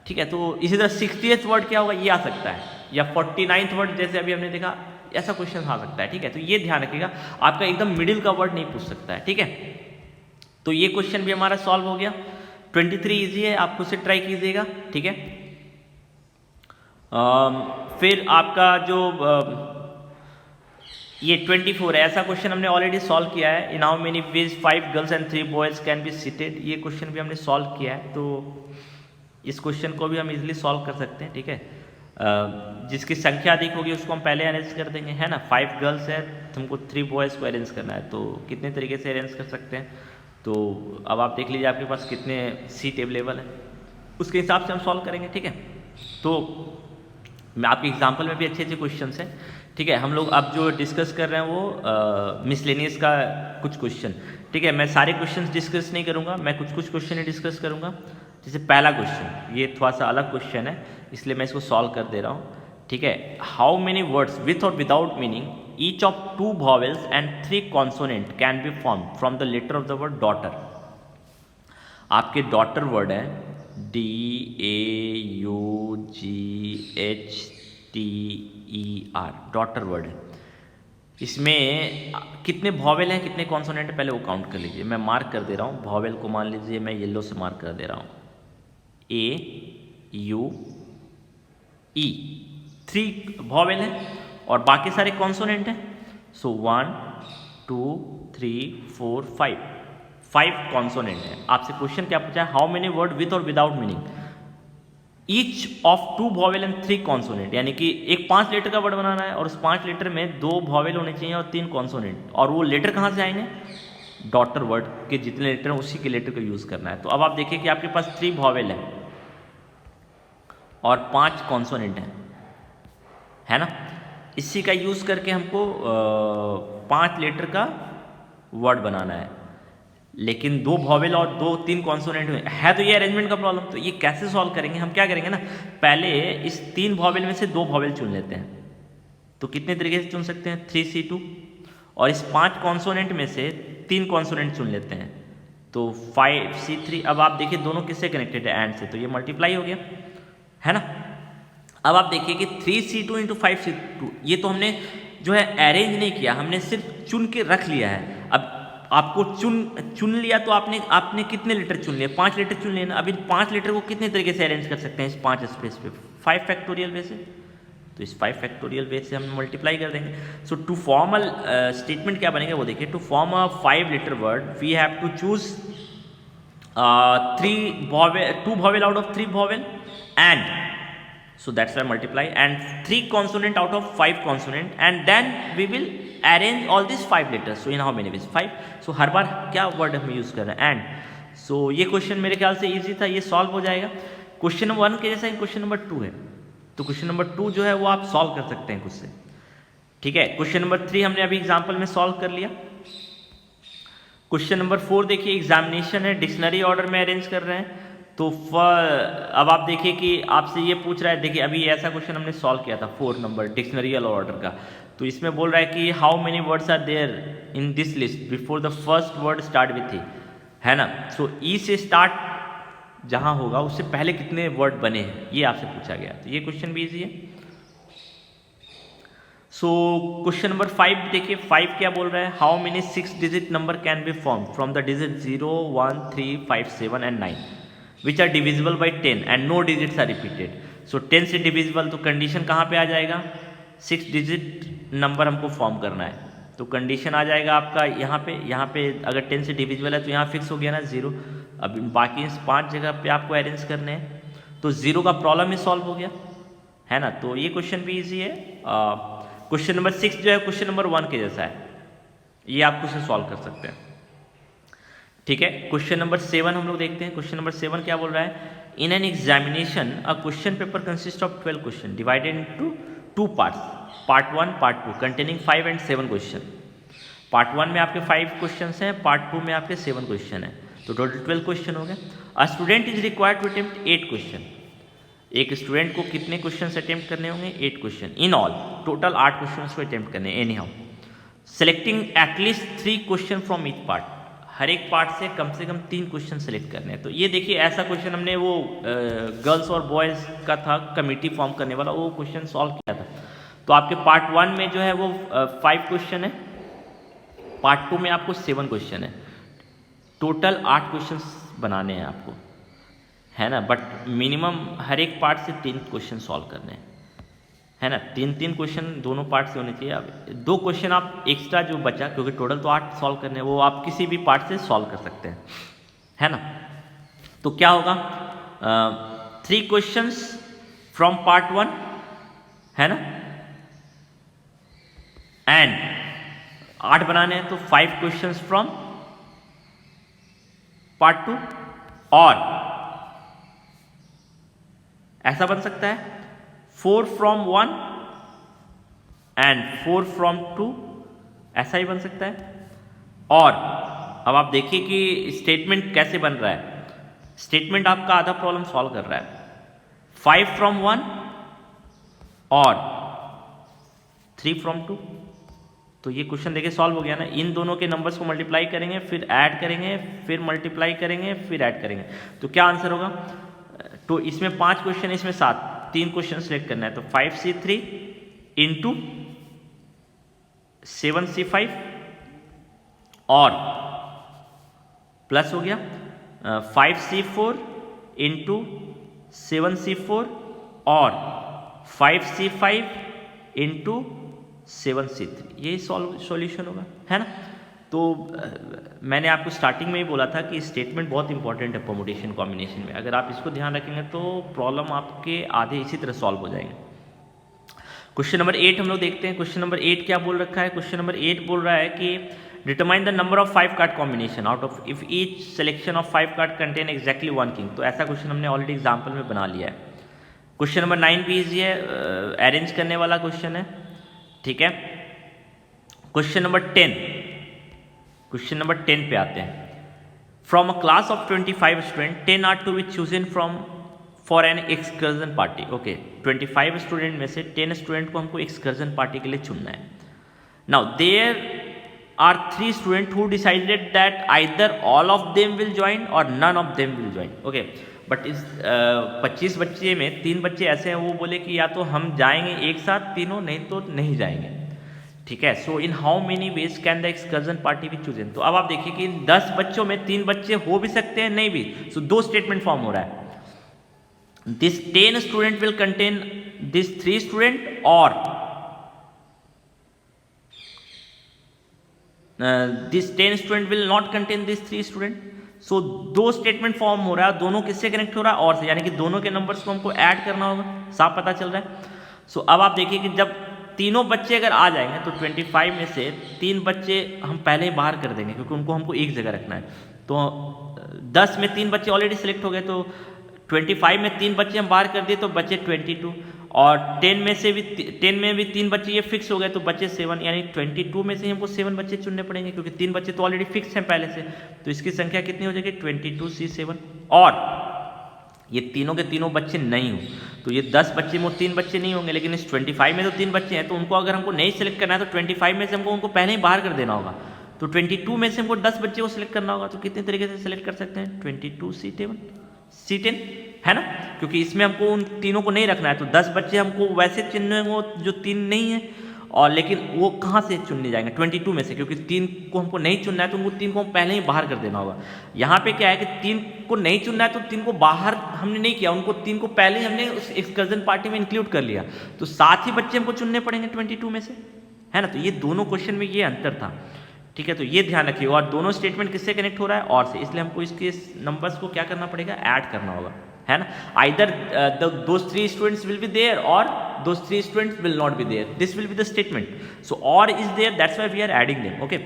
ठीक है। तो इसी तरह 60th वर्ड क्या होगा ये आ सकता है, या 49th वर्ड जैसे अभी हमने देखा ऐसा क्वेश्चन आ सकता है, ठीक है। तो ये ध्यान रखिएगा, आपका एकदम मिडिल का वर्ड नहीं पूछ सकता है, ठीक है। तो ये क्वेश्चन भी हमारा सॉल्व हो गया। 23 ईजी है, आप खुद से ट्राई कीजिएगा, ठीक है। फिर आपका जो ये 24 है, ऐसा क्वेश्चन हमने ऑलरेडी सॉल्व किया है। In how many veg 5 girls and 3 boys can be seated, ये क्वेश्चन भी हमने सॉल्व किया है। तो इस क्वेश्चन को भी हम इजीली सॉल्व कर सकते हैं, ठीक है। जिसकी संख्या अधिक होगी उसको हम पहले अरेंज कर देंगे, है ना। 5 गर्ल्स है, तुमको 3 बॉयज़ को अरेंज करना है, तो कितने तरीके से अरेंज कर सकते हैं। तो अब आप देख लीजिए आपके पास कितने सीट अवेलेबल है, उसके हिसाब से हम सॉल्व करेंगे, ठीक है। तो मैं आपके एग्जाम्पल में भी अच्छे अच्छे क्वेश्चन हैं, ठीक है। हम लोग अब जो डिस्कस कर रहे हैं वो मिसलेनियस का कुछ क्वेश्चन, ठीक है। मैं सारे क्वेश्चन डिस्कस नहीं करूँगा, मैं कुछ कुछ क्वेश्चन ही डिस्कस करूँगा। जैसे पहला क्वेश्चन, ये थोड़ा सा अलग क्वेश्चन है इसलिए मैं इसको सॉल्व कर दे रहा हूँ, ठीक है। हाउ मेनी वर्ड्स विथ और without meaning each of 2 vowels and 3 consonant can be form from the letter of the word daughter. आपके डॉटर वर्ड है DAUGHTER, डॉटर वर्ड है। इसमें कितने वॉवेल हैं, कितने कॉन्सोनेंट, पहले वो काउंट कर लीजिए। मैं मार्क कर दे रहा हूँ वॉवेल को, मान लीजिए मैं येलो से मार्क कर दे रहा हूँ, AUE, 3 वॉवेल हैं और बाकी सारे कॉन्सोनेंट हैं। सो 1 2 3 4 5 कॉन्सोनेंट है। आपसे क्वेश्चन क्या पूछा है, हाउ मेनी वर्ड विथ और without meaning each of 2 vowel and 3 consonant, यानी कि एक 5 लेटर का वर्ड बनाना है और उस 5 लेटर में 2 वॉवेल होने चाहिए और 3 कॉन्सोनेंट, और वो लेटर कहाँ से आएंगे, डॉटर वर्ड के जितने लेटर हैं उसी के लेटर का यूज़ करना है। तो अब आप देखिए कि आपके पास 3 वॉवेल है और 5 कॉन्सोनेंट है ना। इसी का यूज़ करके हमको 5 लेटर का वर्ड बनाना है, लेकिन 2 वॉवेल और 2-3 कॉन्सोनेंट है, तो ये अरेंजमेंट का प्रॉब्लम। तो ये कैसे सॉल्व करेंगे, हम क्या करेंगे ना, पहले इस 3 वॉवेल में से 2 वॉवेल चुन लेते हैं। तो कितने तरीके से चुन सकते हैं, 3C2, और इस 5 कॉन्सोनेंट में से 3 कॉन्सोनेंट चुन लेते हैं, तो 5C3। अब आप देखिए दोनों किससे कनेक्टेड है, एंड से, तो ये मल्टीप्लाई हो गया, है ना। अब आप देखिए कि 3C2 इंटू 5C2, ये तो हमने जो है अरेंज नहीं किया, हमने सिर्फ चुन के रख लिया है। अब आपको चुन लिया तो आपने कितने लीटर चुन लिया, 5 लीटर चुन लिया ना। अब इन 5 लीटर को कितने तरीके से अरेंज कर सकते हैं इस 5 स्पेस पे, 5 फैक्टोरियल वे से। तो इस 5 फैक्टोरियल वे से हम मल्टीप्लाई कर देंगे। So to form a statement क्या बनेगा वो देखिए, to form a 5 letter word we have to choose 2 vowel out of 3 vowel, and so that's why multiply, and 3 consonant out of 5 consonant, and then we will arrange all these 5 letters. So in how many ways, 5. So हर बार क्या word हम use कर रहे हैं, and. So ये question मेरे ख्याल से easy था, ये सॉल्व हो जाएगा। क्वेश्चन नंबर 1 के जैसा ही क्वेश्चन नंबर 2 है, तो क्वेश्चन नंबर 2 जो है वो आप सॉल्व कर सकते हैं खुद से, ठीक है। क्वेश्चन नंबर 3 हमने अभी एग्जाम्पल में सॉल्व कर लिया। क्वेश्चन नंबर 4 देखिए, एग्जामिनेशन है, डिक्शनरी ऑर्डर में अरेंज कर रहे हैं। तो अब आप देखिए कि आपसे ये पूछ रहा है, देखिए अभी ऐसा क्वेश्चन हमने सॉल्व किया था 4 नंबर डिक्शनरी ऑर्डर का। तो इसमें बोल रहा है कि how many words are there in this list before the first word start with E, है ना। सो ई से स्टार्ट जहां होगा उससे पहले कितने वर्ड बने हैं, ये आपसे पूछा गया। तो ये क्वेश्चन भी ईजी है। सो क्वेश्चन नंबर 5 देखिए, 5 क्या बोल रहा है, how many 6 digit number can be form from the digit 0 1 3 5 7 and 9 which are divisible by 10 and no digits are repeated. So 10 से डिविजिबल, तो कंडीशन कहाँ पे आ जाएगा, 6 डिजिट नंबर हमको फॉर्म करना है, तो कंडीशन आ जाएगा आपका यहाँ पे अगर 10 से डिविजिबल है तो यहाँ फिक्स हो गया ना 0। अब बाकी इस 5 जगह पे आपको अरेंज करने हैं, तो 0 का प्रॉब्लम ही सॉल्व हो गया, है ना। तो ये क्वेश्चन भी ईजी है। क्वेश्चन नंबर 6 जो है क्वेश्चन नंबर 1 के जैसा है, ये आप खुद से सॉल्व कर सकते हैं, ठीक है। क्वेश्चन नंबर 7 हम लोग देखते हैं। क्वेश्चन नंबर 7 क्या बोल रहा है, in an examination a question paper consist of 12 question divided into 2 parts, part 1 part 2 containing 5 and 7 question. Part 1 में आपके 5 क्वेश्चन हैं, पार्ट 2 में आपके 7 क्वेश्चन हैं, तो टोटल 12 क्वेश्चन हो गए। A student is required to attempt 8 question, एक स्टूडेंट को कितने क्वेश्चन अटेम्प्ट करने होंगे, 8 question in all, total 8 question को अटेम्प्ट करने anyhow, selecting at least 3 question from each part, हर एक पार्ट से कम 3 क्वेश्चन सेलेक्ट करने हैं। तो ये देखिए ऐसा क्वेश्चन हमने वो गर्ल्स और बॉयज़ का था, कमेटी फॉर्म करने वाला, वो क्वेश्चन सॉल्व किया था। तो आपके पार्ट 1 में जो है वो 5 क्वेश्चन है, पार्ट 2 में आपको 7 क्वेश्चन है, टोटल 8 क्वेश्चन बनाने हैं आपको, है ना। बट मिनिमम हर एक पार्ट से 3 क्वेश्चन सॉल्व करने हैं, है ना। 3 क्वेश्चन दोनों पार्ट से होने चाहिए। अब 2 क्वेश्चन आप एक्स्ट्रा जो बचा, क्योंकि टोटल तो 8 सॉल्व करने हैं, वो आप किसी भी पार्ट से सॉल्व कर सकते हैं, है ना। तो क्या होगा, 3 क्वेश्चंस फ्रॉम पार्ट 1 है ना। एंड 8 बनाने हैं तो 5 क्वेश्चंस फ्रॉम पार्ट 2, और ऐसा बन सकता है 4 फ्रॉम 1 एंड 4 फ्रॉम 2, ऐसा ही बन सकता है। और अब आप देखिए कि स्टेटमेंट कैसे बन रहा है। स्टेटमेंट आपका आधा प्रॉब्लम सॉल्व कर रहा है, 5 फ्रॉम 1 और 3 फ्रॉम 2। तो ये क्वेश्चन देखिए सॉल्व हो गया ना। इन दोनों के नंबर्स को मल्टीप्लाई करेंगे, फिर ऐड करेंगे, फिर मल्टीप्लाई करेंगे, फिर ऐड करेंगे, तो क्या आंसर होगा। तो इसमें 5 क्वेश्चन, इसमें 7, 3 क्वेश्चन सिलेक्ट करना है। तो 5C3 इंटू 7C5 और प्लस हो गया 5C4 इंटू 7C4 और 5C5 इंटू 7C3, यही सॉल्यूशन होगा, है ना। तो मैंने आपको स्टार्टिंग में ही बोला था कि स्टेटमेंट बहुत इंपॉर्टेंट है परमुटेशन कॉम्बिनेशन में। अगर आप इसको ध्यान रखेंगे तो प्रॉब्लम आपके आधे इसी तरह सॉल्व हो जाएंगे। क्वेश्चन नंबर 8 हम लोग देखते हैं। क्वेश्चन नंबर 8 क्या बोल रखा है। क्वेश्चन नंबर 8 बोल रहा है कि determine the number of 5 card combination out of if each selection of 5 card contain exactly 1 king. तो ऐसा क्वेश्चन हमने ऑलरेडी एग्जाम्पल में बना लिया है। क्वेश्चन नंबर 9 भी इजी है, अरेंज करने वाला क्वेश्चन है, ठीक है। क्वेश्चन नंबर 10, क्वेश्चन नंबर 10 पे आते हैं। From a class of 25 student 10 are to be chosen from for an excursion party. Okay, 25 student में से 10 स्टूडेंट को हमको एक्सकर्जन पार्टी के लिए चुनना है। Now there are 3 student who decided that either all of them will join or none of them will join. Okay, but इस 25 बच्चे में 3 बच्चे ऐसे हैं वो बोले कि या तो हम जाएंगे एक साथ तीनों, नहीं तो नहीं जाएंगे, ठीक है। So in how many ways can the excursion party be chosen. तो अब आप देखिए कि 10 बच्चों में 3 बच्चे हो भी सकते हैं, नहीं भी। सो 2 स्टेटमेंट फॉर्म हो रहा है। This 10 student will contain this 3 student और this 10 student will not contain this 3 student. So 2 statement form हो रहा है, दोनों किससे कनेक्ट हो रहा है, और से, यानी कि दोनों के नंबर्स को हमको ऐड करना होगा, साफ पता चल रहा है। सो अब आप देखिए कि जब तीनों बच्चे अगर आ जाएंगे तो 25 में से 3 बच्चे हम पहले ही बाहर कर देंगे, क्योंकि उनको हमको एक जगह रखना है। तो 10 में 3 बच्चे ऑलरेडी सिलेक्ट हो गए, तो 25 में 3 बच्चे हम बाहर कर दिए तो बचे 22, और 10 में भी 3 बच्चे ये फिक्स हो गए तो बचे 7, यानी 22 में से हमको 7 बच्चे चुनने पड़ेंगे, क्योंकि 3 बच्चे तो ऑलरेडी फिक्स हैं पहले से। तो इसकी संख्या कितनी हो जाएगी 22C7। और ये तीनों के तीनों बच्चे नहीं हो तो ये 10 बच्चे में 3 बच्चे नहीं होंगे, लेकिन इस 25 में तो 3 बच्चे हैं, तो उनको अगर हमको नहीं सिलेक्ट करना है तो 25 में से हमको उनको पहले ही बाहर कर देना होगा। तो 22 में से हमको 10 बच्चे को सिलेक्ट करना होगा। तो कितने तरीके से सिलेक्ट कर सकते हैं 22C10 है ना, क्योंकि इसमें हमको उन तीनों को नहीं रखना है। तो 10 बच्चे हमको वैसे चुनने होंगे जो 3 नहीं है, और लेकिन वो कहाँ से चुनने जाएंगे 22 में से, क्योंकि 3 को हमको नहीं चुनना है तो उनको 3 को हम पहले ही बाहर कर देना होगा। यहाँ पे क्या है कि 3 को नहीं चुनना है तो 3 को बाहर हमने नहीं किया, उनको 3 को पहले ही हमने उस एक्सकर्जन पार्टी में इंक्लूड कर लिया। तो 7 ही बच्चे हमको चुनने पड़ेंगे 22 में से, है ना। तो ये दोनों क्वेश्चन में ये अंतर था, ठीक है। तो ये ध्यान रखिए। और दोनों स्टेटमेंट किससे कनेक्ट हो रहा है, और से, इसलिए हमको इसके नंबर्स को क्या करना पड़ेगा, ऐड करना होगा, है ना। Either those 3 students will be there or those 3 students will not be there. This will be the statement. So or is there, that's why we are adding them. Okay.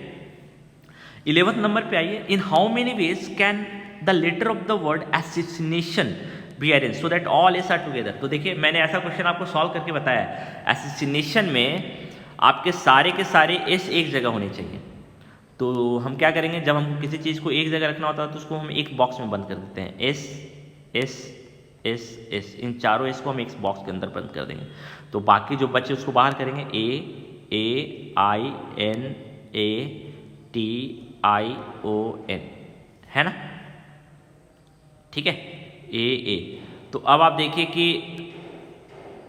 11th number पे आइए। In how many ways can the letter of the word assassination be arranged so that all S are together? तो देखिए मैंने ऐसा question आपको solve करके बताया है। assassination में आपके सारे के सारे S एक जगह होने चाहिए। तो हम क्या करेंगे, जब हमको किसी चीज़ को एक जगह रखना होता है तो उसको हम एक बॉक्स में बंद कर देते हैं। एस एस एस एस, इन चारों एस को हम एक बॉक्स के अंदर बंद कर देंगे। तो बाकी जो बच्चे उसको बाहर करेंगे AAINATION, है ना, ठीक है, ए। तो अब आप देखिए कि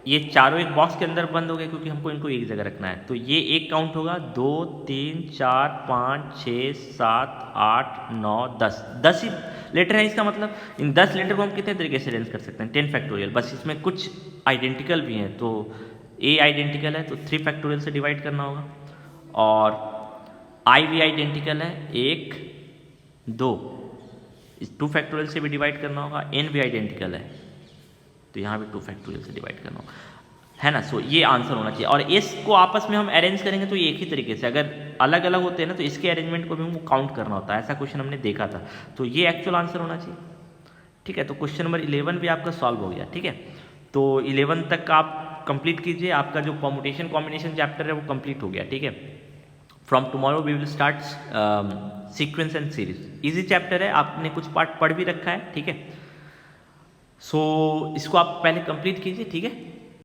ये चारों एक बॉक्स के अंदर बंद हो गए, क्योंकि हमको इनको एक जगह रखना है। तो ये एक काउंट होगा 2 3 4 5 6 7 8 9 10, 10 ही लेटर है। इसका मतलब इन 10 लेटर को हम कितने तरीके से अरेंज कर सकते हैं 10 फैक्टोरियल। बस इसमें कुछ आइडेंटिकल भी हैं, तो ए आइडेंटिकल है तो 3 फैक्टोरियल से डिवाइड करना होगा, और आई भी आइडेंटिकल है 1 2, इस 2 फैक्टोरियल से भी डिवाइड करना होगा। एन भी आइडेंटिकल है तो यहाँ भी 2 फैक्टोरियल से डिवाइड करना होगा। है ना। सो ये आंसर होना चाहिए। और एस को आपस में हम अरेंज करेंगे तो ये एक ही तरीके से, अगर अलग अलग होते हैं ना तो इसके अरेंजमेंट को भी हमको काउंट करना होता है, ऐसा क्वेश्चन हमने देखा था। तो ये एक्चुअल आंसर होना चाहिए। ठीक है, तो क्वेश्चन नंबर 11 भी आपका सॉल्व हो गया। ठीक है, तो 11 तक आप कंप्लीट कीजिए, आपका जो परमुटेशन कॉम्बिनेशन चैप्टर है वो कंप्लीट हो गया। ठीक है, from tomorrow we will start sequence and series. Easy chapter है, आपने कुछ पार्ट पढ़ भी रखा है। ठीक है, सो इसको आप पहले कंप्लीट कीजिए। ठीक है,